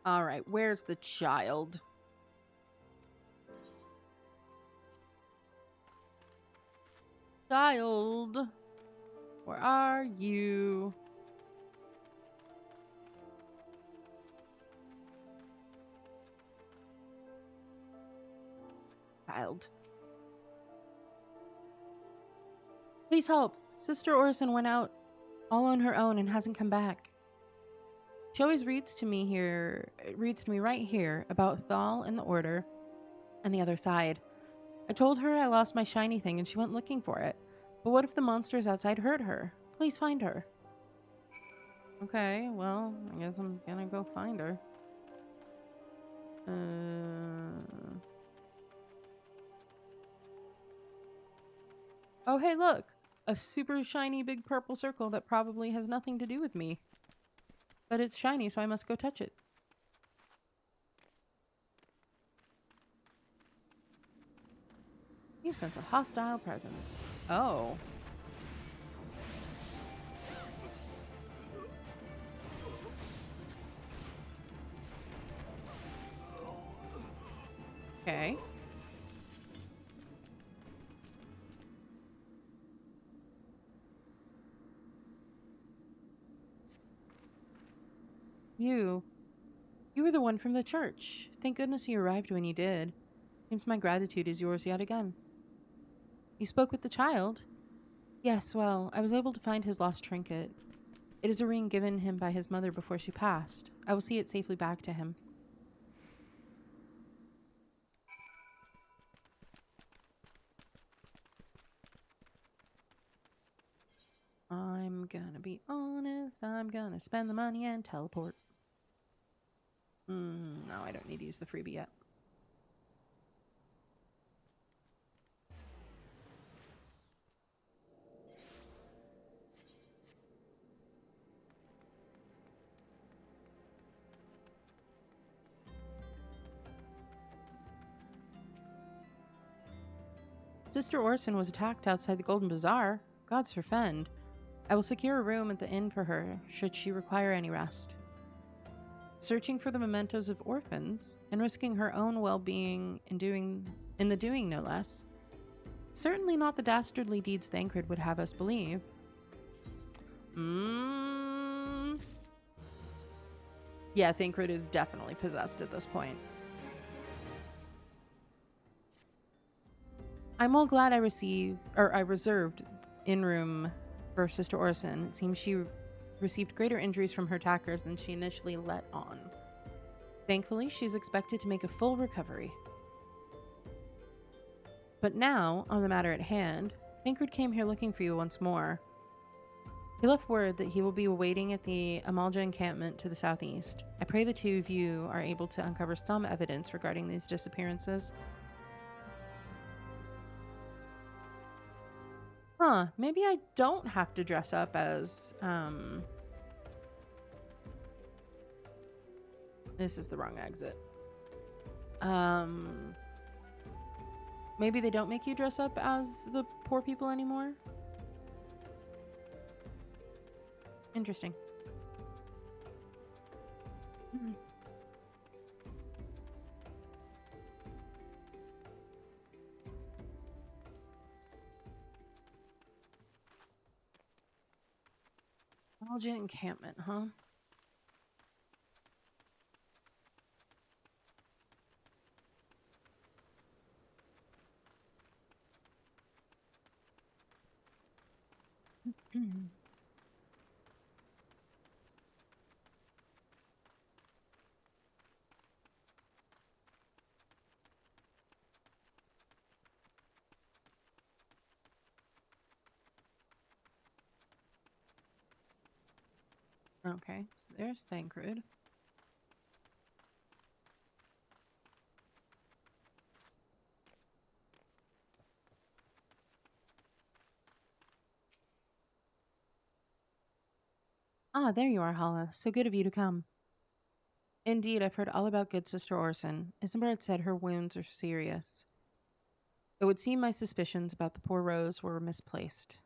All right, where's the child? Child, where are you? Child. Please help. Sister Orson went out all on her own and hasn't come back. She always reads to me right here about Thal and the Order and the other side. I told her I lost my shiny thing and she went looking for it. But what if the monsters outside hurt her? Please find her. Okay, well, I guess I'm gonna go find her. Oh, hey, look! A super shiny big purple circle that probably has nothing to do with me. But it's shiny, so I must go touch it. You sense a hostile presence. Oh. Okay. You were the one from the church. Thank goodness you arrived when you did. Seems my gratitude is yours yet again. You spoke with the child? Yes, well, I was able to find his lost trinket. It is a ring given him by his mother before she passed. I will see it safely back to him. I'm gonna be honest. I'm gonna spend the money and teleport. No, I don't need to use the freebie yet. Sister Orson was attacked outside the Golden Bazaar. Gods forfend. I will secure a room at the inn for her, should she require any rest. Searching for the mementos of orphans, and risking her own well-being in the doing no less. Certainly not the dastardly deeds Thancred would have us believe. Yeah, Thancred is definitely possessed at this point. I'm all glad I reserved in-room for Sister Orson. It seems she received greater injuries from her attackers than she initially let on. Thankfully, she's expected to make a full recovery. But now, on the matter at hand, Thancred came here looking for you once more. He left word that he will be waiting at the Amalja encampment to the southeast. I pray the two of you are able to uncover some evidence regarding these disappearances. Huh, maybe I don't have to dress up as, This is the wrong exit. Maybe they don't make you dress up as the poor people anymore? Interesting. Amalja encampment, huh? Okay, so there's Thancred. Ah, there you are, Hala. So good of you to come. Indeed, I've heard all about good Sister Orson. Isambard said her wounds are serious. It would seem my suspicions about the poor Rose were misplaced.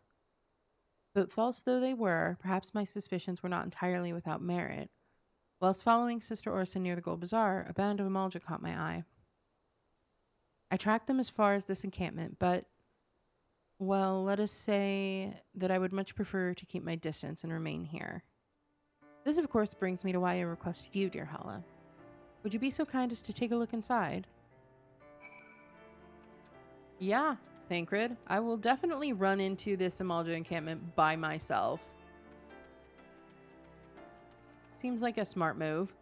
But false though they were, perhaps my suspicions were not entirely without merit. Whilst following Sister Orson near the Gold Bazaar, a band of Amalja caught my eye. I tracked them as far as this encampment, but, well, let us say that I would much prefer to keep my distance and remain here. This, of course, brings me to why I requested you, dear Hala. Would you be so kind as to take a look inside? Yeah, Thancred. I will definitely run into this Amalja encampment by myself. Seems like a smart move.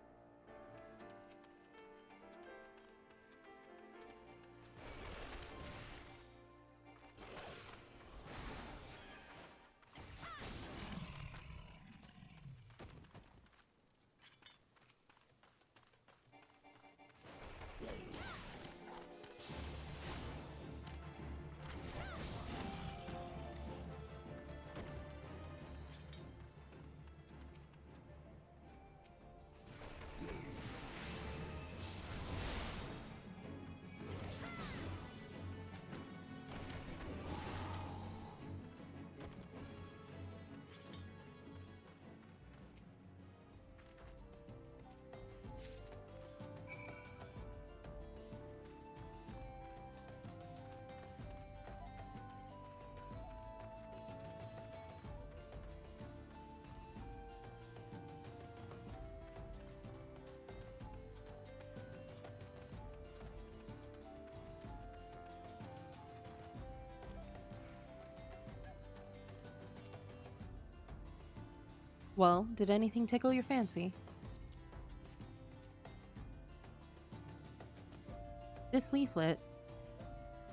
Well, did anything tickle your fancy? This leaflet.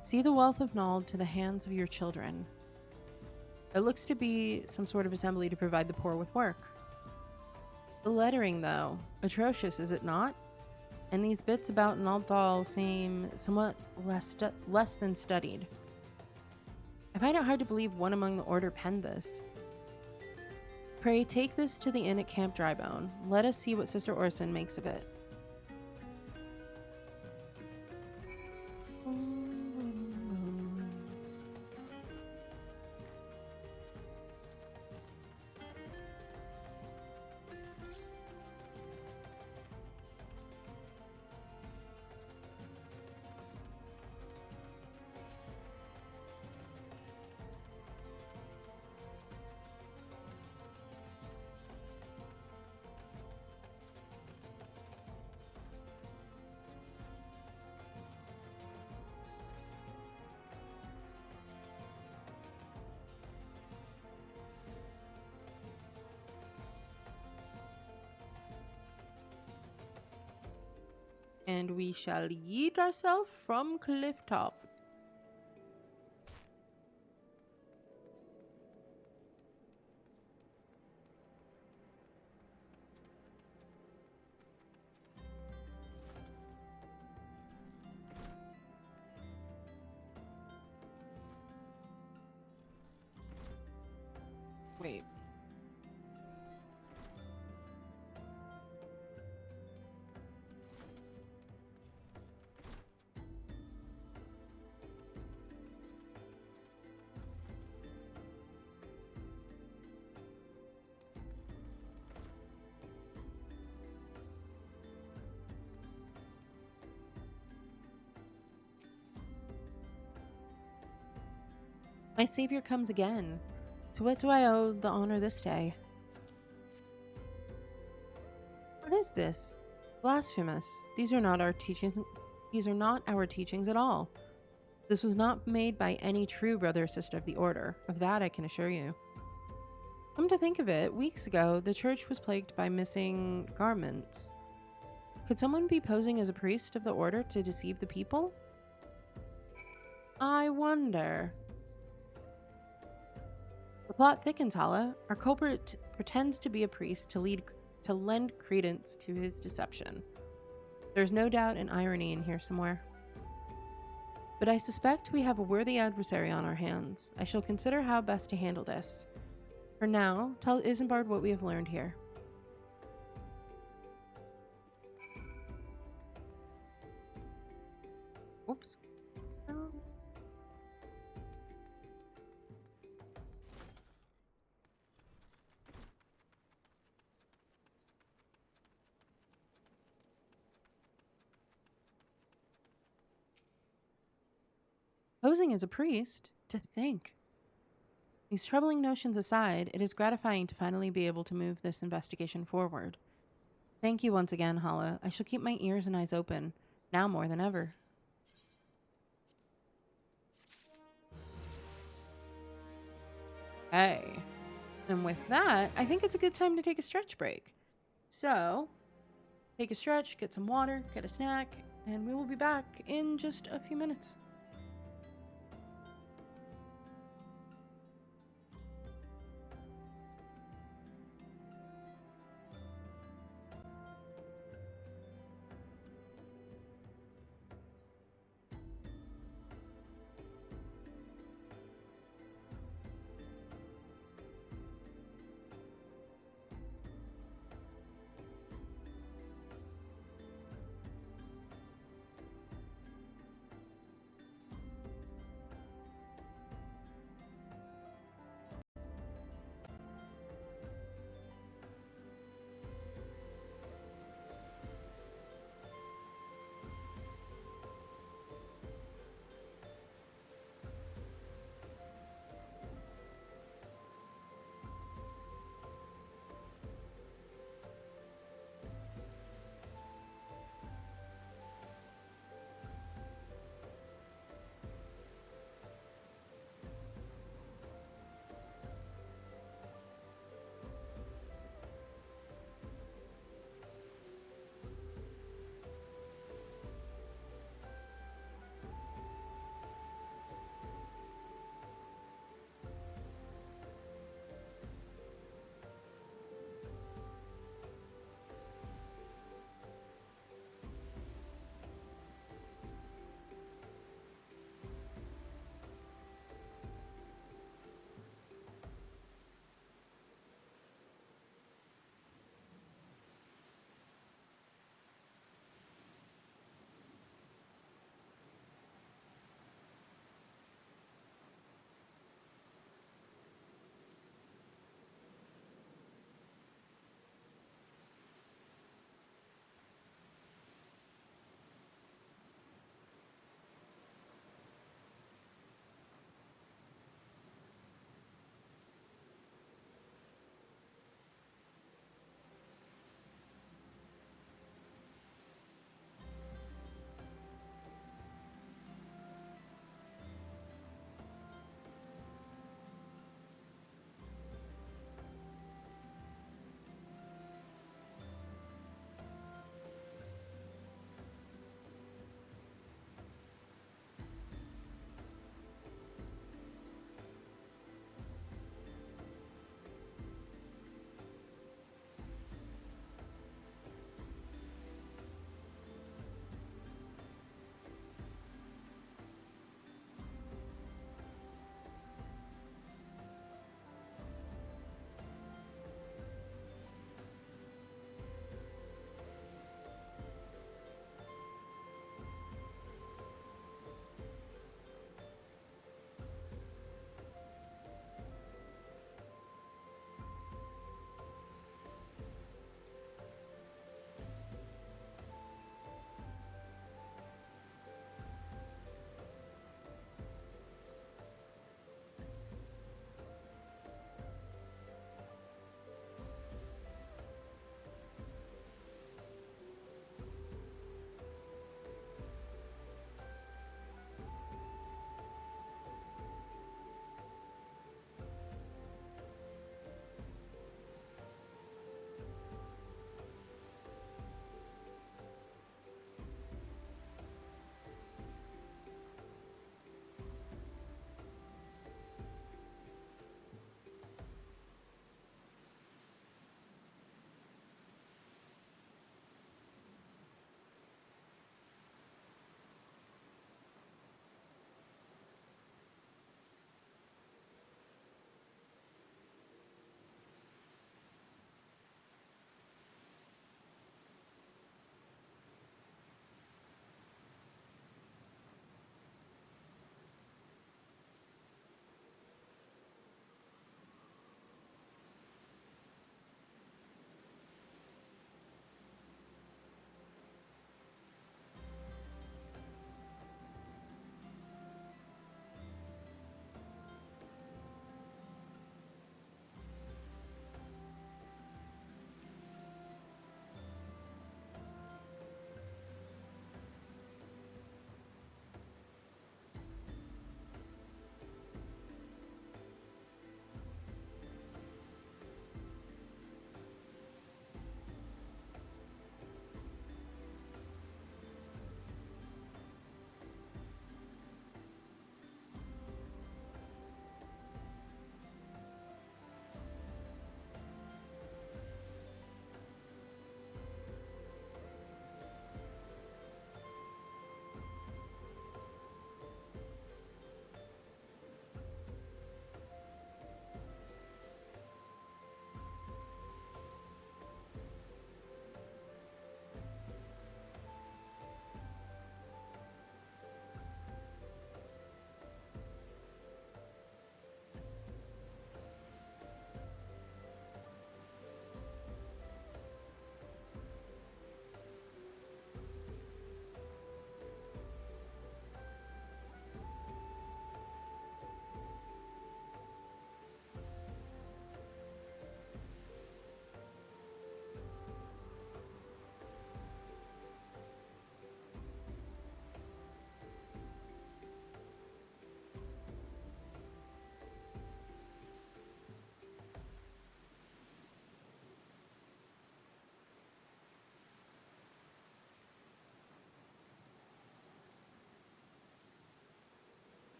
See the wealth of Nald to the hands of your children. It looks to be some sort of assembly to provide the poor with work. The lettering, though, atrocious, is it not? And these bits about Naldthal seem somewhat less than studied. I find it hard to believe one among the Order penned this. Pray take this to the inn at Camp Drybone. Let us see what Sister Orson makes of it. And we shall yeet ourselves from cliff top. Wait. My savior comes again. To what do I owe the honor this day? What is this? Blasphemous. These are not our teachings. These are not our teachings at all. This was not made by any true brother or sister of the Order. Of that I can assure you. Come to think of it, weeks ago, the church was plagued by missing garments. Could someone be posing as a priest of the Order to deceive the people? I wonder. The plot thickens, Hala. Our culprit pretends to be a priest to lend credence to his deception. There's no doubt an irony in here somewhere. But I suspect we have a worthy adversary on our hands. I shall consider how best to handle this. For now, tell Isambard what we have learned here. Oops. Posing as a priest? To think. These troubling notions aside, it is gratifying to finally be able to move this investigation forward. Thank you once again, Hala. I shall keep my ears and eyes open, now more than ever. Hey. And with that, I think it's a good time to take a stretch break. So, take a stretch, get some water, get a snack, and we will be back in just a few minutes.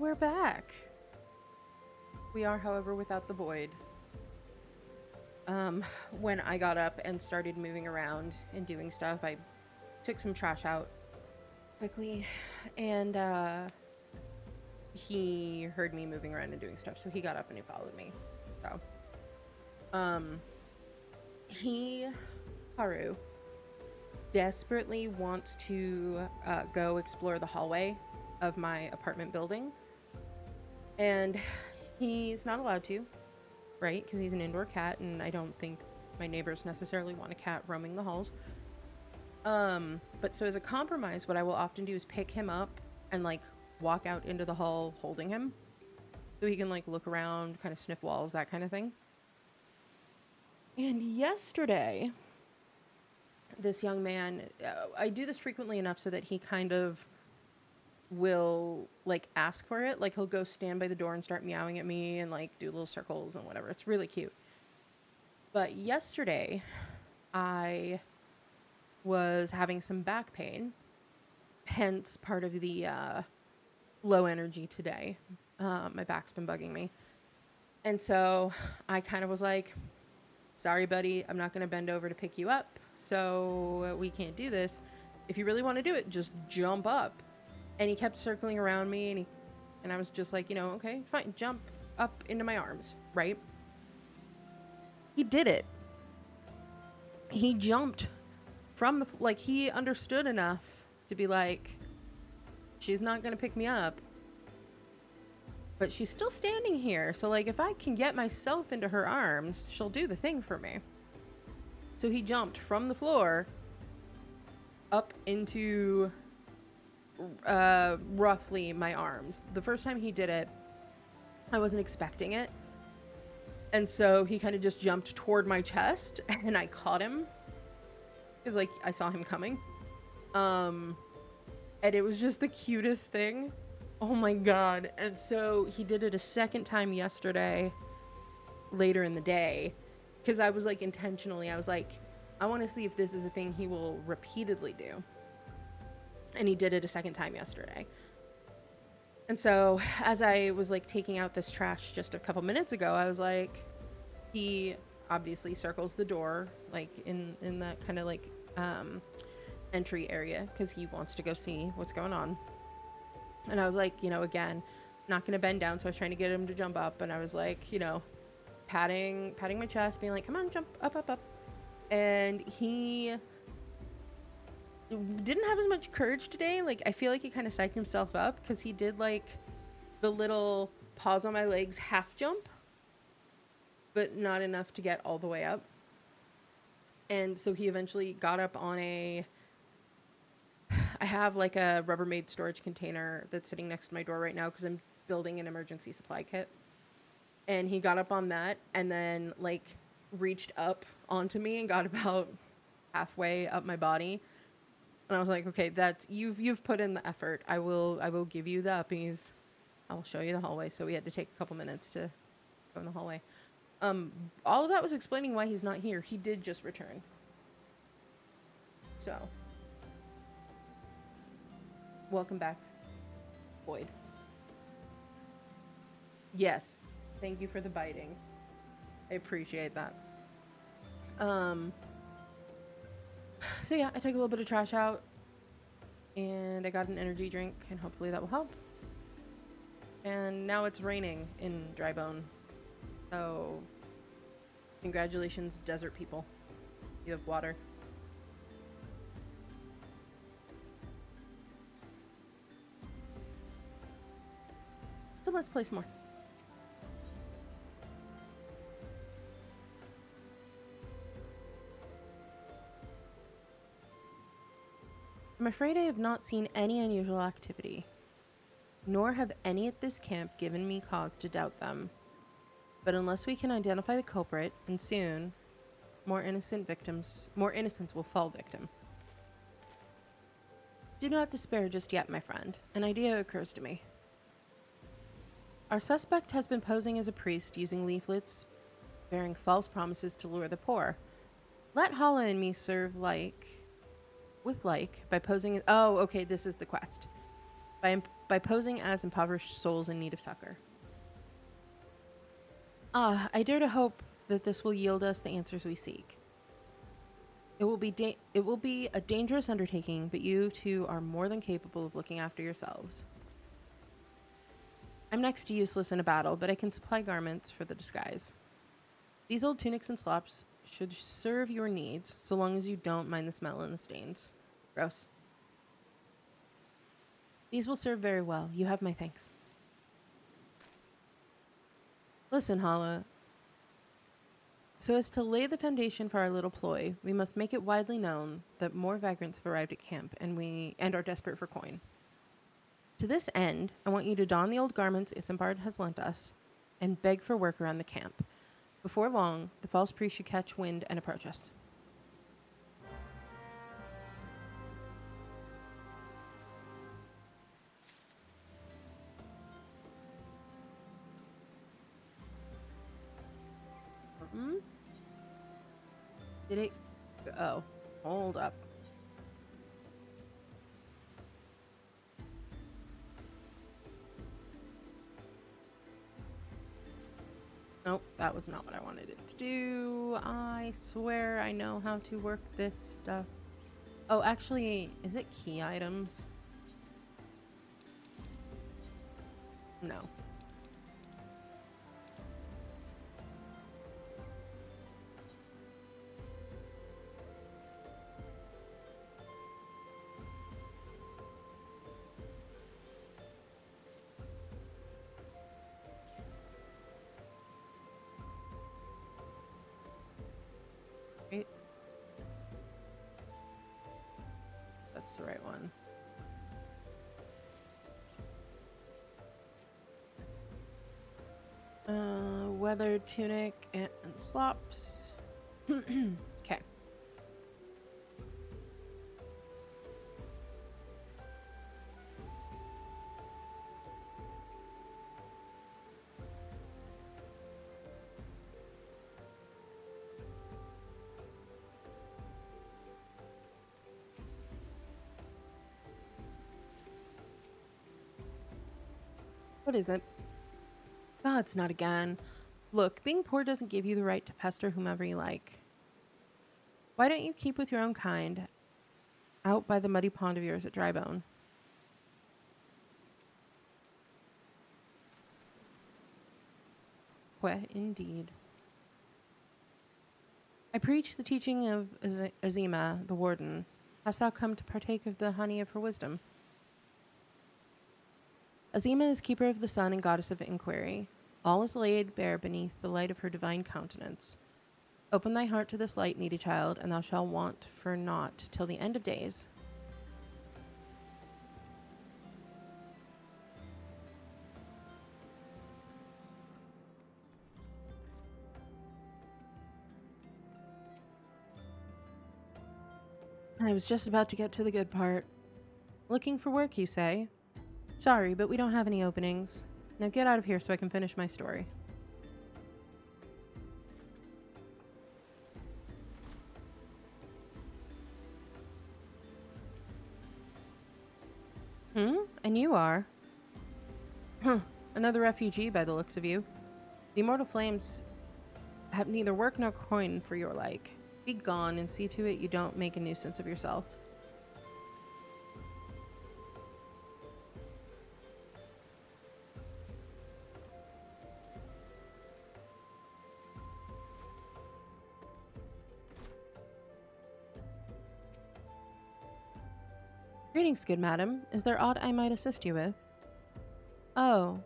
we're back. We are, however, without the void. When I got up and started moving around and doing stuff, I took some trash out quickly, and he heard me moving around and doing stuff, so he got up and he followed me. So, Haru, desperately wants to go explore the hallway of my apartment building, and he's not allowed to, right? Because he's an indoor cat, and I don't think my neighbors necessarily want a cat roaming the halls. But so as a compromise, what I will often do is pick him up and like walk out into the hall holding him, so he can like look around, kind of sniff walls, that kind of thing. And yesterday, this young man, I do this frequently enough so that he kind of will like ask for it. Like he'll go stand by the door and start meowing at me and like do little circles and whatever. It's really cute. But yesterday I was having some back pain, hence part of the low energy today. My back's been bugging me. And so I kind of was like, sorry, buddy, I'm not going to bend over to pick you up, so we can't do this. If you really want to do it, just jump up. And he kept circling around me, and I was just like, you know, okay, fine, jump up into my arms, right? He did it. He jumped from the, like, he understood enough to be like, she's not going to pick me up, but she's still standing here. So, like, if I can get myself into her arms, she'll do the thing for me. So he jumped from the floor up into roughly my arms. The first time he did it, I wasn't expecting it. And so he kind of just jumped toward my chest, and I caught him. Because, like, I saw him coming. And it was just the cutest thing. Oh my god. And so he did it a second time yesterday, later in the day. Because I was like, intentionally, I was like, I want to see if this is a thing he will repeatedly do. And he did it a second time yesterday. And so as I was like taking out this trash just a couple minutes ago, I was like, he obviously circles the door, like in that kind of like entry area, because he wants to go see what's going on. And I was like, you know, again, not gonna bend down, so I was trying to get him to jump up, and I was like, you know, patting my chest, being like, come on, jump up. And he didn't have as much courage today. Like, I feel like he kind of psyched himself up, because he did like the little paws on my legs half jump, but not enough to get all the way up. And so he eventually got up on I have like a Rubbermaid storage container that's sitting next to my door right now, because I'm building an emergency supply kit. And he got up on that and then like reached up onto me and got about halfway up my body. And I was like, okay, that's, you've put in the effort. I will give you the uppies. I'll show you the hallway. So we had to take a couple minutes to go in the hallway. All of that was explaining why he's not here. He did just return. So, welcome back, Boyd. Yes, thank you for the biting. I appreciate that. So yeah, I took a little bit of trash out, and I got an energy drink, and hopefully that will help. And now it's raining in Drybone, so congratulations, desert people. You have water. So let's play some more. I'm afraid I have not seen any unusual activity, nor have any at this camp given me cause to doubt them. But unless we can identify the culprit, and soon, more innocents will fall victim. Do not despair just yet, my friend. An idea occurs to me. Our suspect has been posing as a priest using leaflets bearing false promises to lure the poor. Let Hala and me serve by posing... Oh, okay, this is the quest. by posing as impoverished souls in need of succor. I dare to hope that this will yield us the answers we seek. It will be a dangerous undertaking, but you two are more than capable of looking after yourselves. I'm next to useless in a battle, but I can supply garments for the disguise. These old tunics and slops should serve your needs, so long as you don't mind the smell and the stains. Gross. These will serve very well. You have my thanks. Listen, Hala. So as to lay the foundation for our little ploy, we must make it widely known that more vagrants have arrived at camp and are desperate for coin. To this end, I want you to don the old garments Isambard has lent us and beg for work around the camp. Before long, the false priest should catch wind and approach us. Did it? Oh, hold up. Nope, that was not what I wanted it to do. I swear I know how to work this stuff. Oh, actually, is it key items? No. Right. That's the right one. Weathered tunic and slops. Okay. What is it? God, it's not again. Look, being poor doesn't give you the right to pester whomever you like. Why don't you keep with your own kind out by the muddy pond of yours at Drybone? Wet indeed. I preach the teaching of Azima, the warden. Hast thou come to partake of the honey of her wisdom? Azima is keeper of the sun and goddess of inquiry. All is laid bare beneath the light of her divine countenance. Open thy heart to this light, needy child, and thou shalt want for naught till the end of days. I was just about to get to the good part. Looking for work, you say? Sorry, but we don't have any openings. Now get out of here so I can finish my story. And you are? Another refugee by the looks of you. The immortal flames have neither work nor coin for your like. Be gone and see to it you don't make a nuisance of yourself. Greetings, good madam. Is there aught I might assist you with? Oh,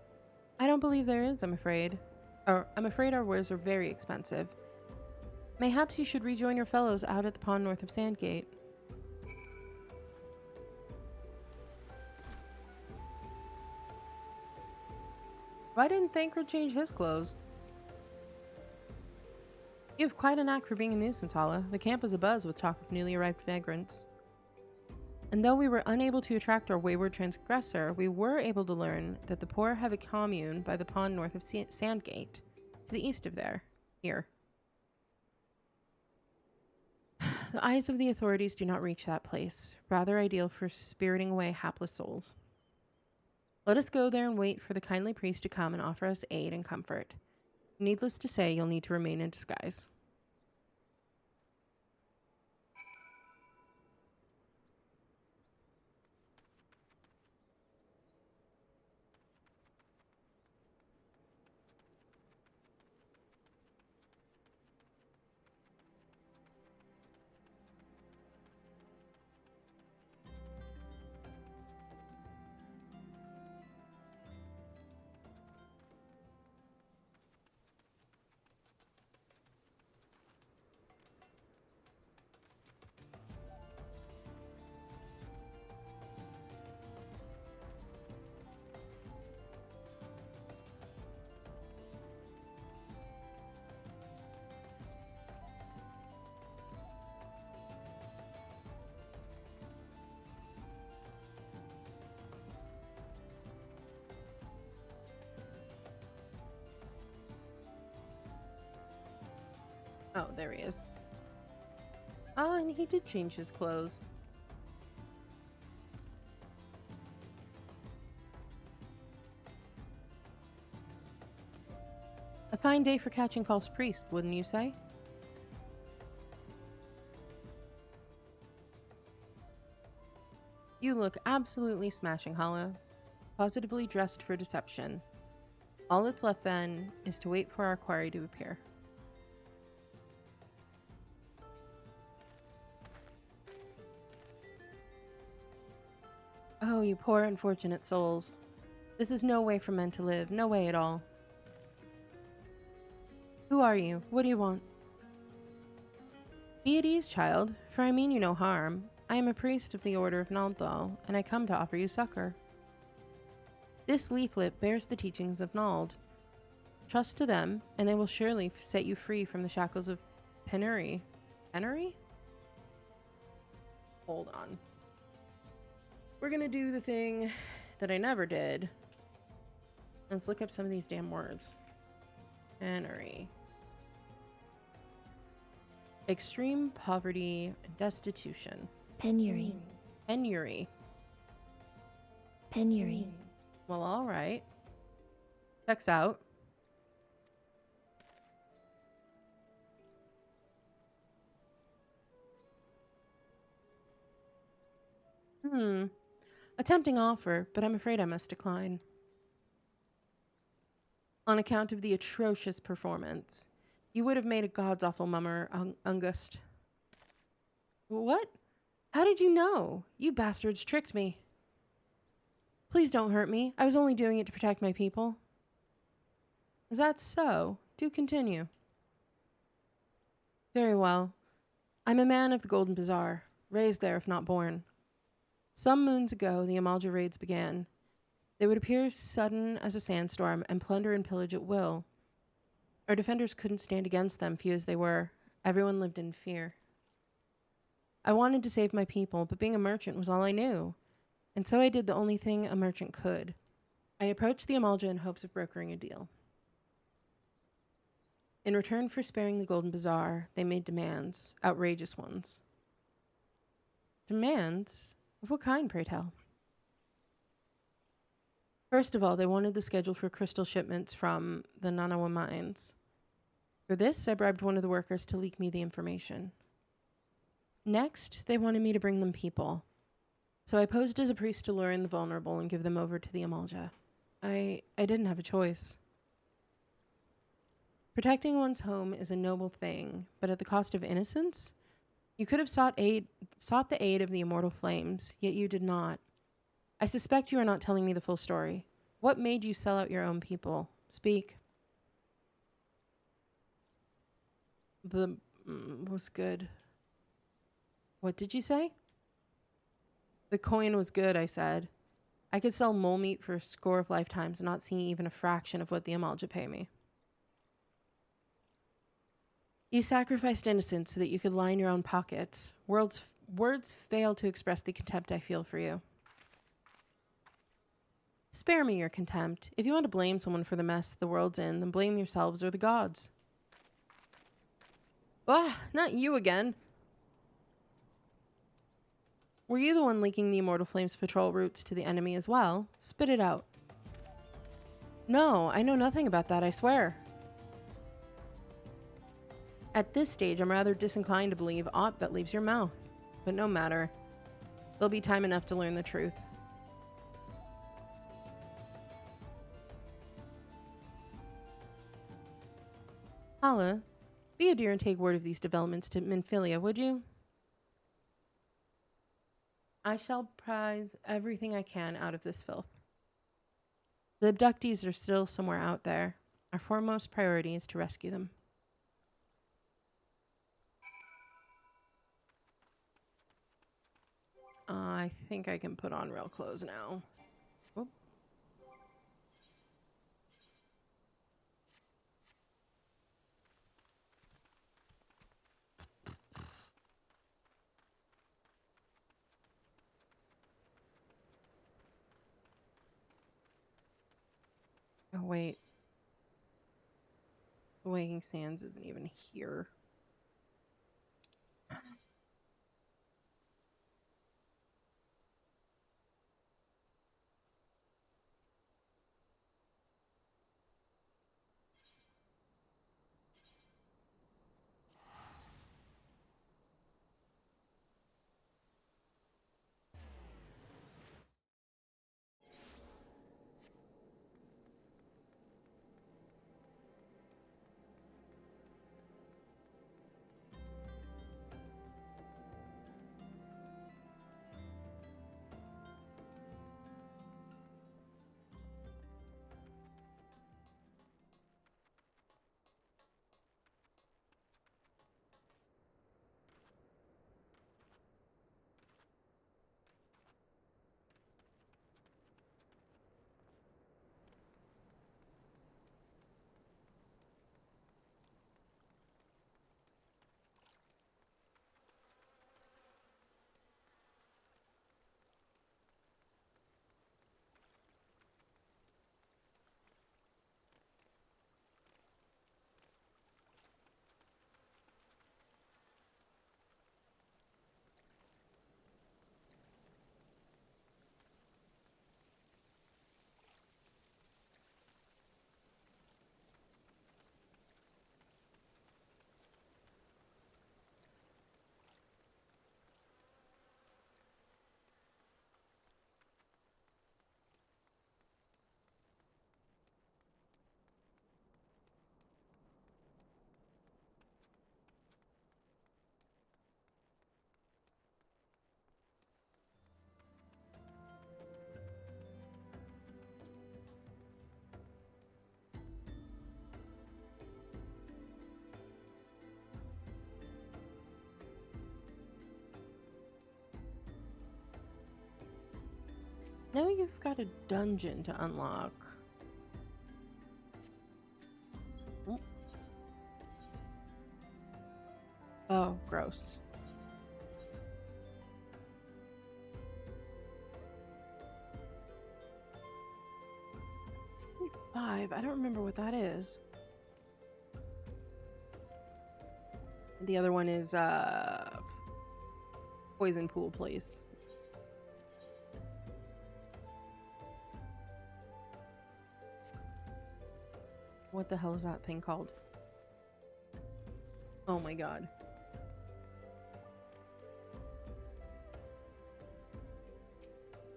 I don't believe there is, I'm afraid. I'm afraid our wares are very expensive. Mayhaps you should rejoin your fellows out at the pond north of Sandgate. Why didn't Thancred change his clothes? You have quite a knack for being a nuisance, Hala. The camp is abuzz with talk of newly arrived vagrants. And though we were unable to attract our wayward transgressor, we were able to learn that the poor have a commune by the pond north of Sandgate, to the east of here. The eyes of the authorities do not reach that place, rather ideal for spiriting away hapless souls. Let us go there and wait for the kindly priest to come and offer us aid and comfort. Needless to say, you'll need to remain in disguise. Oh, there he is. Ah, and he did change his clothes. A fine day for catching false priests, wouldn't you say? You look absolutely smashing, Hollow. Positively dressed for deception. All that's left then is to wait for our quarry to appear. Oh, you poor unfortunate souls. This is no way for men to live, no way at all. Who are you? What do you want? Be at ease, child, for I mean you no harm. I am a priest of the Order of Naldthal, and I come to offer you succor. This leaflet bears the teachings of Nald. Trust to them, and they will surely set you free from the shackles of penury. Penury? Hold on. We're gonna do the thing that I never did. Let's look up some of these damn words. Penury. Extreme poverty and destitution. Penury. Penury. Penury. Well, alright. Checks out. A tempting offer, but I'm afraid I must decline. On account of the atrocious performance. You would have made a god's awful mummer, Ungust. What? How did you know? You bastards tricked me. Please don't hurt me. I was only doing it to protect my people. Is that so? Do continue. Very well. I'm a man of the Golden Bazaar, raised there if not born. Some moons ago, the Amalja raids began. They would appear sudden as a sandstorm and plunder and pillage at will. Our defenders couldn't stand against them, few as they were. Everyone lived in fear. I wanted to save my people, but being a merchant was all I knew. And so I did the only thing a merchant could. I approached the Amalja in hopes of brokering a deal. In return for sparing the Golden Bazaar, they made demands, outrageous ones. Demands? Of what kind, pray tell? First of all, they wanted the schedule for crystal shipments from the Nanawa mines. For this, I bribed one of the workers to leak me the information. Next, they wanted me to bring them people. So I posed as a priest to lure in the vulnerable and give them over to the Amalja. I didn't have a choice. Protecting one's home is a noble thing, but at the cost of innocence? You could have sought the aid of the immortal flames, yet you did not. I suspect you are not telling me the full story. What made you sell out your own people? Speak. Was good. What did you say? The coin was good, I said. I could sell mole meat for a score of lifetimes and not see even a fraction of what the Amalja pay me. You sacrificed innocence so that you could line your own pockets. Words fail to express the contempt I feel for you. Spare me your contempt. If you want to blame someone for the mess the world's in, then blame yourselves or the gods. Ah, not you again. Were you the one leaking the Immortal Flames patrol routes to the enemy as well? Spit it out. No, I know nothing about that, I swear. At this stage, I'm rather disinclined to believe aught that leaves your mouth. But no matter. There'll be time enough to learn the truth. Hala, be a dear and take word of these developments to Minfilia, would you? I shall prize everything I can out of this filth. The abductees are still somewhere out there. Our foremost priority is to rescue them. I think I can put on real clothes now. Oop. Oh, wait. The Waking Sands isn't even here. Now you've got a dungeon to unlock. Oh, gross. Five. I don't remember what that is. The other one is Poison Pool Place. What the hell is that thing called? Oh my god.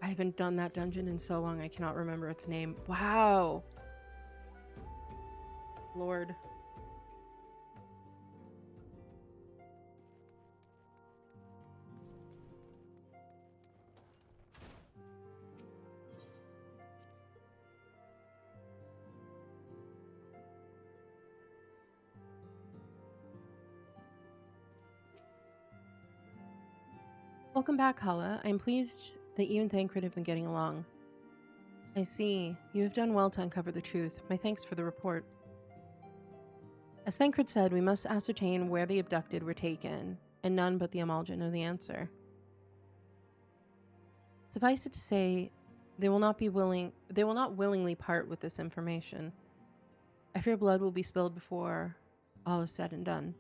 I haven't done that dungeon in so long I cannot remember its name. Wow. Lord. Welcome back, Hala. I'm pleased that you and Thancred have been getting along. I see. You have done well to uncover the truth. My thanks for the report. As Thancred said, we must ascertain where the abducted were taken, and none but the Amalgin know the answer. Suffice it to say, they will not willingly part with this information. I fear blood will be spilled before all is said and done.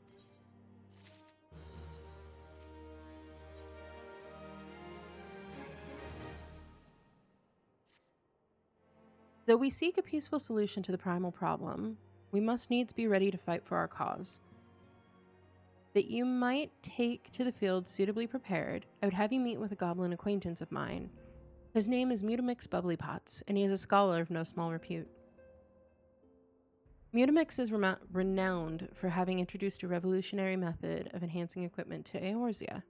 Though we seek a peaceful solution to the primal problem, we must needs be ready to fight for our cause. That you might take to the field suitably prepared, I would have you meet with a goblin acquaintance of mine. His name is Mutamix Bubblypots, and he is a scholar of no small repute. Mutamix is renowned for having introduced a revolutionary method of enhancing equipment to Eorzea.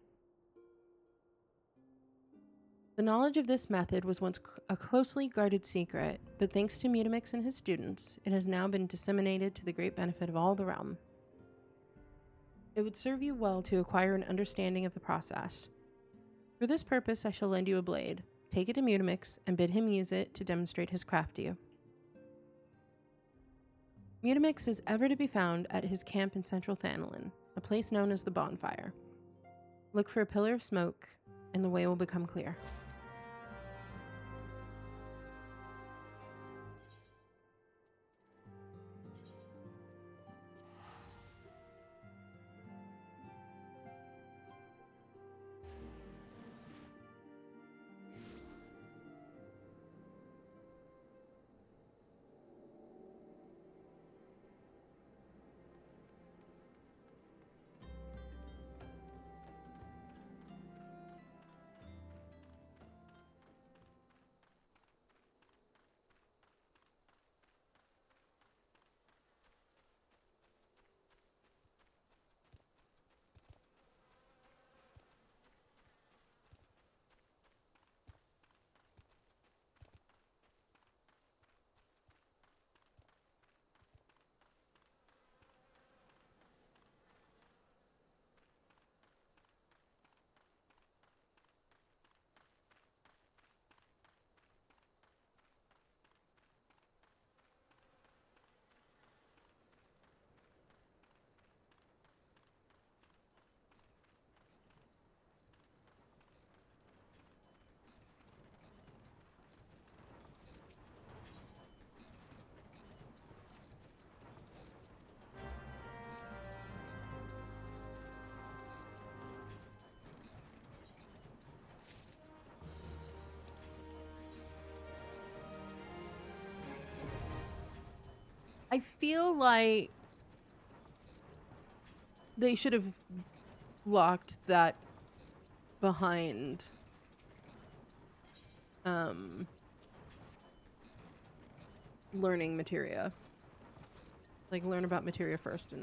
The knowledge of this method was once a closely guarded secret, but thanks to Mutamix and his students, it has now been disseminated to the great benefit of all the realm. It would serve you well to acquire an understanding of the process. For this purpose, I shall lend you a blade. Take it to Mutamix and bid him use it to demonstrate his craft to you. Mutamix is ever to be found at his camp in central Thanalin, a place known as the Bonfire. Look for a pillar of smoke, and the way will become clear. I feel like they should have locked that behind learning materia. Like, learn about materia first and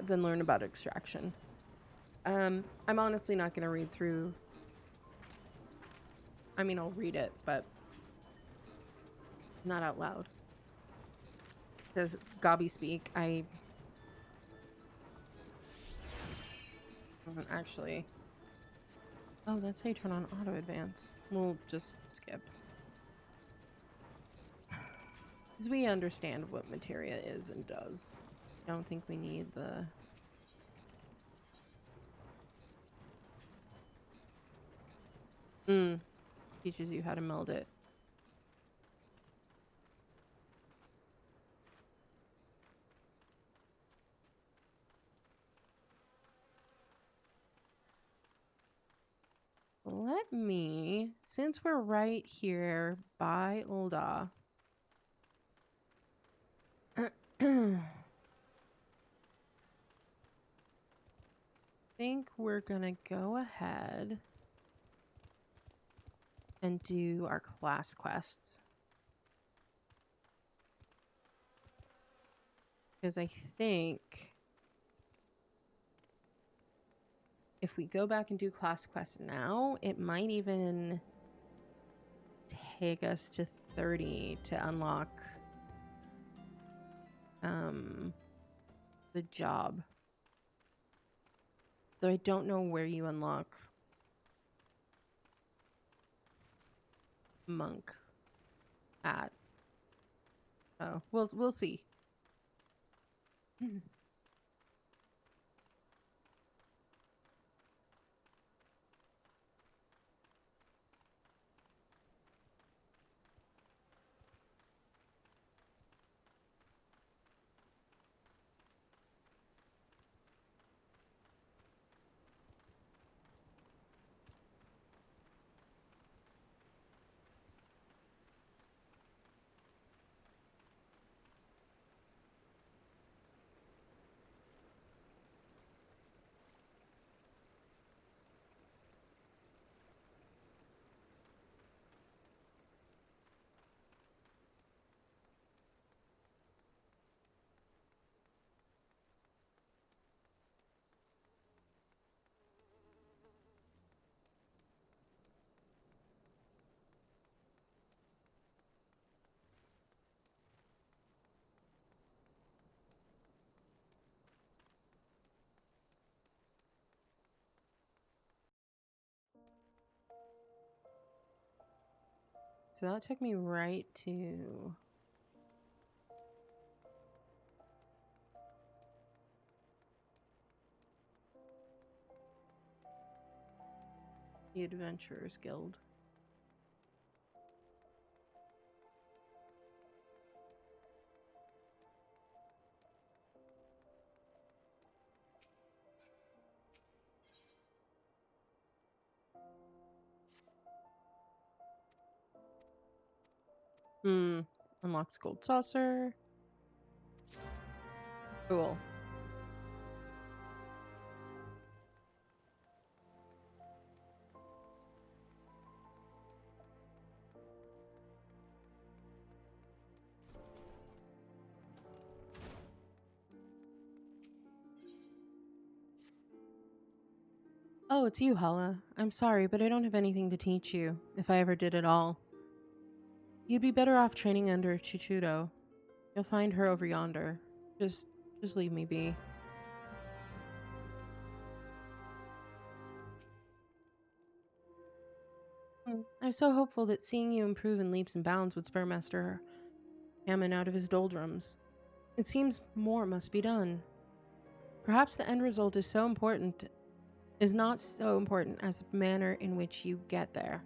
then learn about extraction. I'm honestly not going to read through. I mean, I'll read it, but not out loud. Because Gobby speak, I haven't actually. Oh, that's how you turn on auto advance. We'll just skip. Because we understand what materia is and does. I don't think we need the... Teaches you how to meld it. Let me, since we're right here by Ul'dah, think we're gonna go ahead and do our class quests. Because I think if we go back and do class quests now, it might even take us to 30 to unlock the job. Though I don't know where you unlock monk at. Oh, we'll see. So that took me right to... the Adventurers Guild. Unlocks gold saucer. Cool. Oh, it's you, Hala. I'm sorry, but I don't have anything to teach you, if I ever did at all. You'd be better off training under Chichudo. You'll find her over yonder. Just leave me be. I was so hopeful that seeing you improve in leaps and bounds would spur Master Hammond out of his doldrums. It seems more must be done. Perhaps the end result is not so important as the manner in which you get there.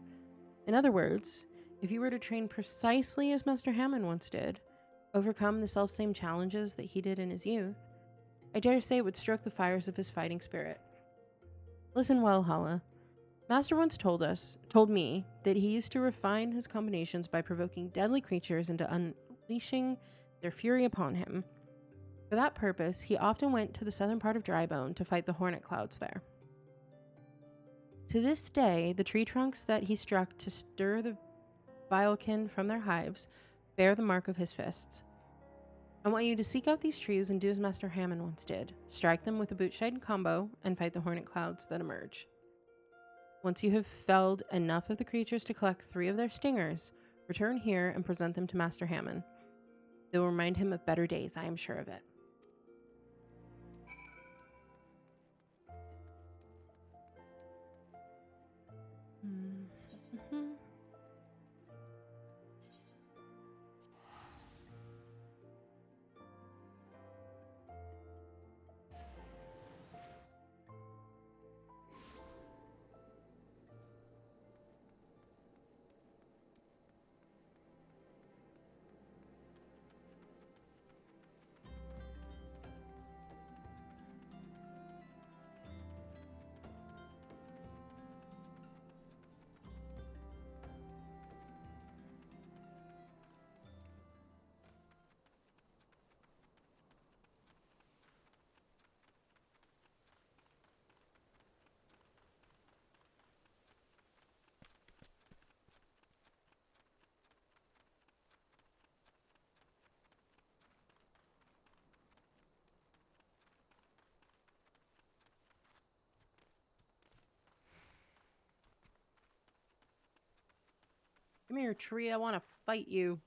In other words, if you were to train precisely as Master Hammond once did, overcome the selfsame challenges that he did in his youth, I dare say it would stroke the fires of his fighting spirit. Listen well, Hala. Master once told me, that he used to refine his combinations by provoking deadly creatures into unleashing their fury upon him. For that purpose, he often went to the southern part of Drybone to fight the hornet clouds there. To this day, the tree trunks that he struck to stir the vilekin from their hives bear the mark of his fists. I want you to seek out these trees and do as Master Hammond once did. Strike them with a bootshine combo and fight the hornet clouds that emerge. Once you have felled enough of the creatures to collect 3 of their stingers, return here and present them to Master Hammond. They will remind him of better days, I am sure of it. Come here, tree. I want to fight you.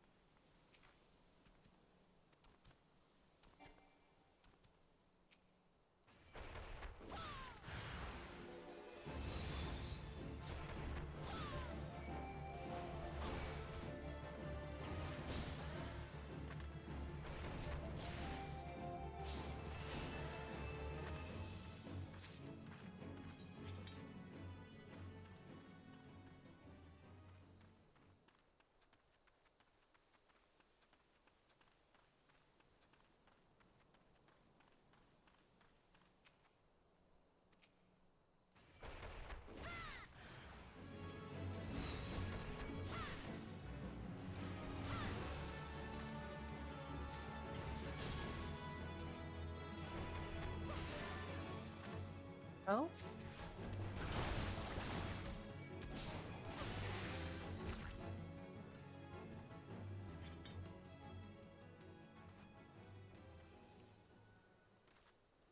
Oh?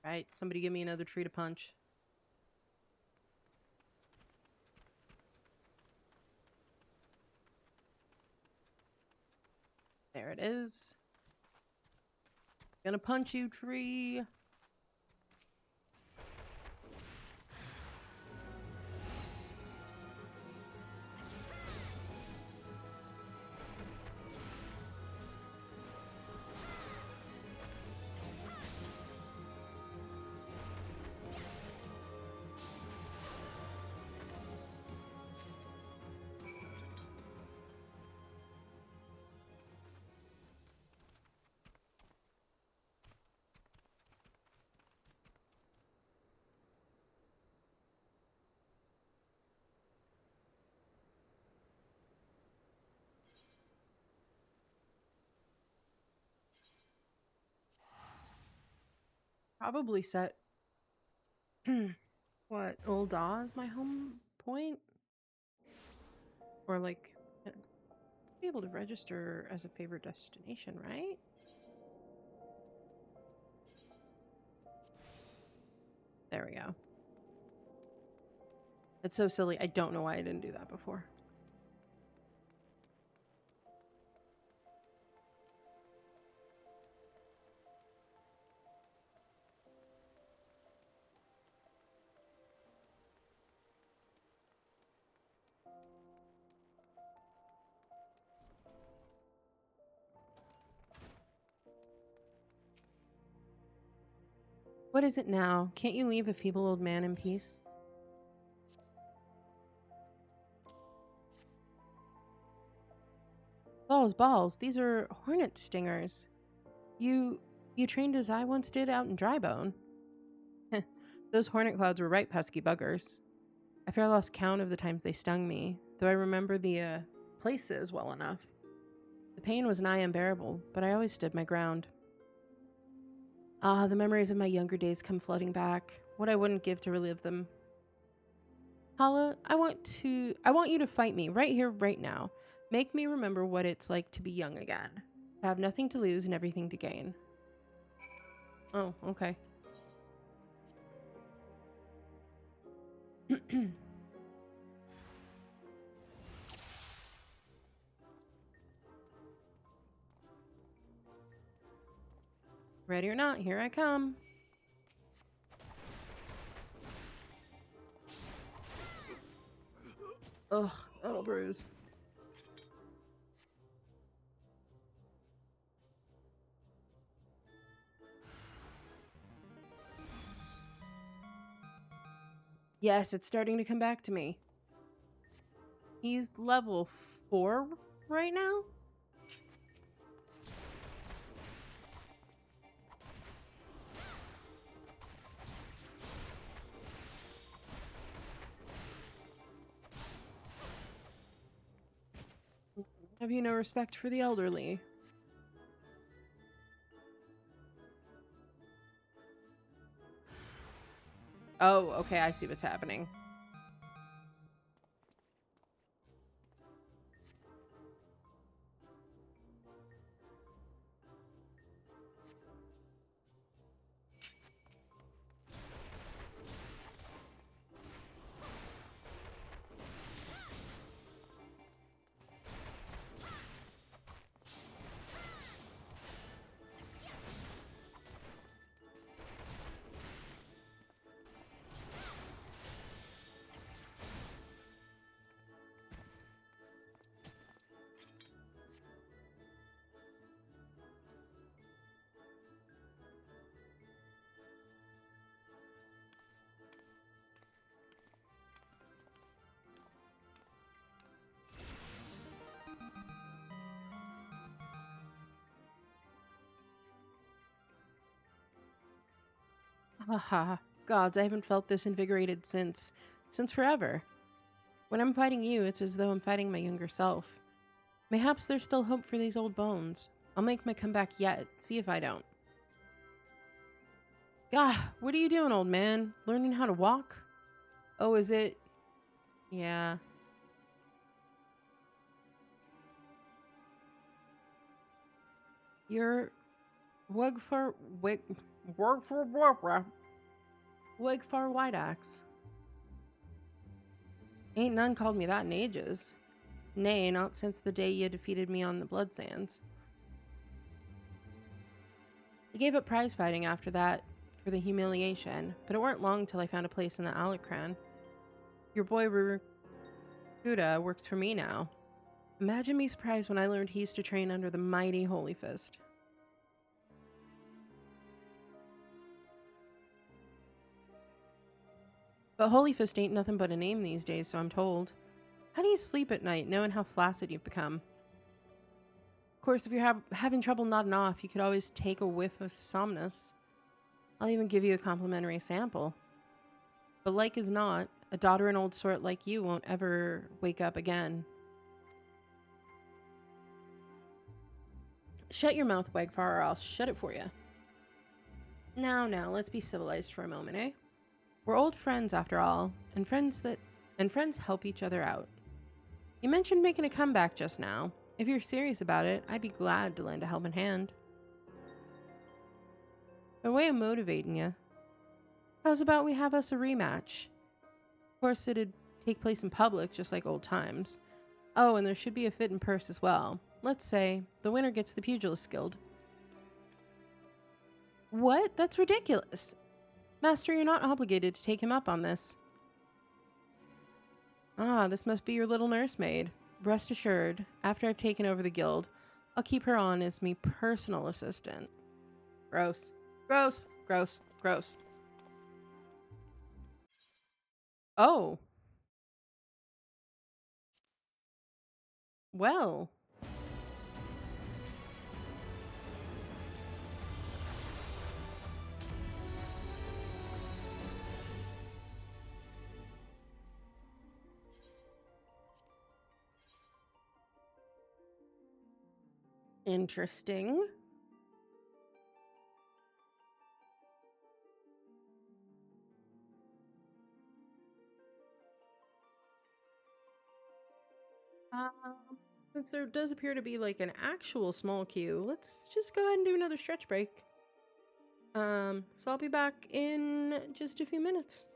Right, somebody give me another tree to punch. There it is. Gonna punch you, tree. Probably set what, Ul'dah is my home point? Or like be able to register as a favorite destination, right? There we go. It's so silly. I don't know why I didn't do that before. What is it now? Can't you leave a feeble old man in peace? Balls. These are hornet stingers. You trained as I once did out in Drybone. Those hornet clouds were right pesky buggers. I fear I lost count of the times they stung me, though I remember the places well enough. The pain was nigh unbearable, but I always stood my ground. Ah, the memories of my younger days come flooding back. What I wouldn't give to relive them. Hala, I want you to fight me right here, right now. Make me remember what it's like to be young again. To have nothing to lose and everything to gain. Oh, okay. Ready or not, here I come. Ugh, that'll bruise. Yes, it's starting to come back to me. He's level 4 right now? Have you no respect for the elderly? Oh, okay, I see what's happening. Haha, gods, I haven't felt this invigorated since forever. When I'm fighting you, it's as though I'm fighting my younger self. Mayhaps there's still hope for these old bones. I'll make my comeback yet, see if I don't. Gah, what are you doing, old man? Learning how to walk? Oh, is it? Yeah. You're Wegfar White Axe. Ain't none called me that in ages. Nay, not since the day you defeated me on the Blood Sands. I gave up prize fighting after that for the humiliation, but it weren't long till I found a place in the Alacran. Your boy Rukuda works for me now. Imagine me surprised when I learned he used to train under the mighty Holy Fist. But Holy Fist ain't nothing but a name these days, so I'm told. How do you sleep at night, knowing how flaccid you've become? Of course, if you're having trouble nodding off, you could always take a whiff of Somnus. I'll even give you a complimentary sample. But like as not, a daughter and old sort like you won't ever wake up again. Shut your mouth, Wegfar, or I'll shut it for you. Now, let's be civilized for a moment, eh? We're old friends after all, and friends help each other out. You mentioned making a comeback just now. If you're serious about it, I'd be glad to lend a helping hand. A way of motivating you. How's about we have us a rematch? Of course, it'd take place in public, just like old times. Oh, and there should be a fitting purse as well. Let's say the winner gets the Pugilist Guild. What? That's ridiculous. Master, you're not obligated to take him up on this. Ah, this must be your little nursemaid. Rest assured, after I've taken over the guild, I'll keep her on as me personal assistant. Gross. Gross. Gross. Gross. Oh. Well. Interesting. Since there does appear to be like an actual small queue, let's just go ahead and do another stretch break. So I'll be back in just a few minutes.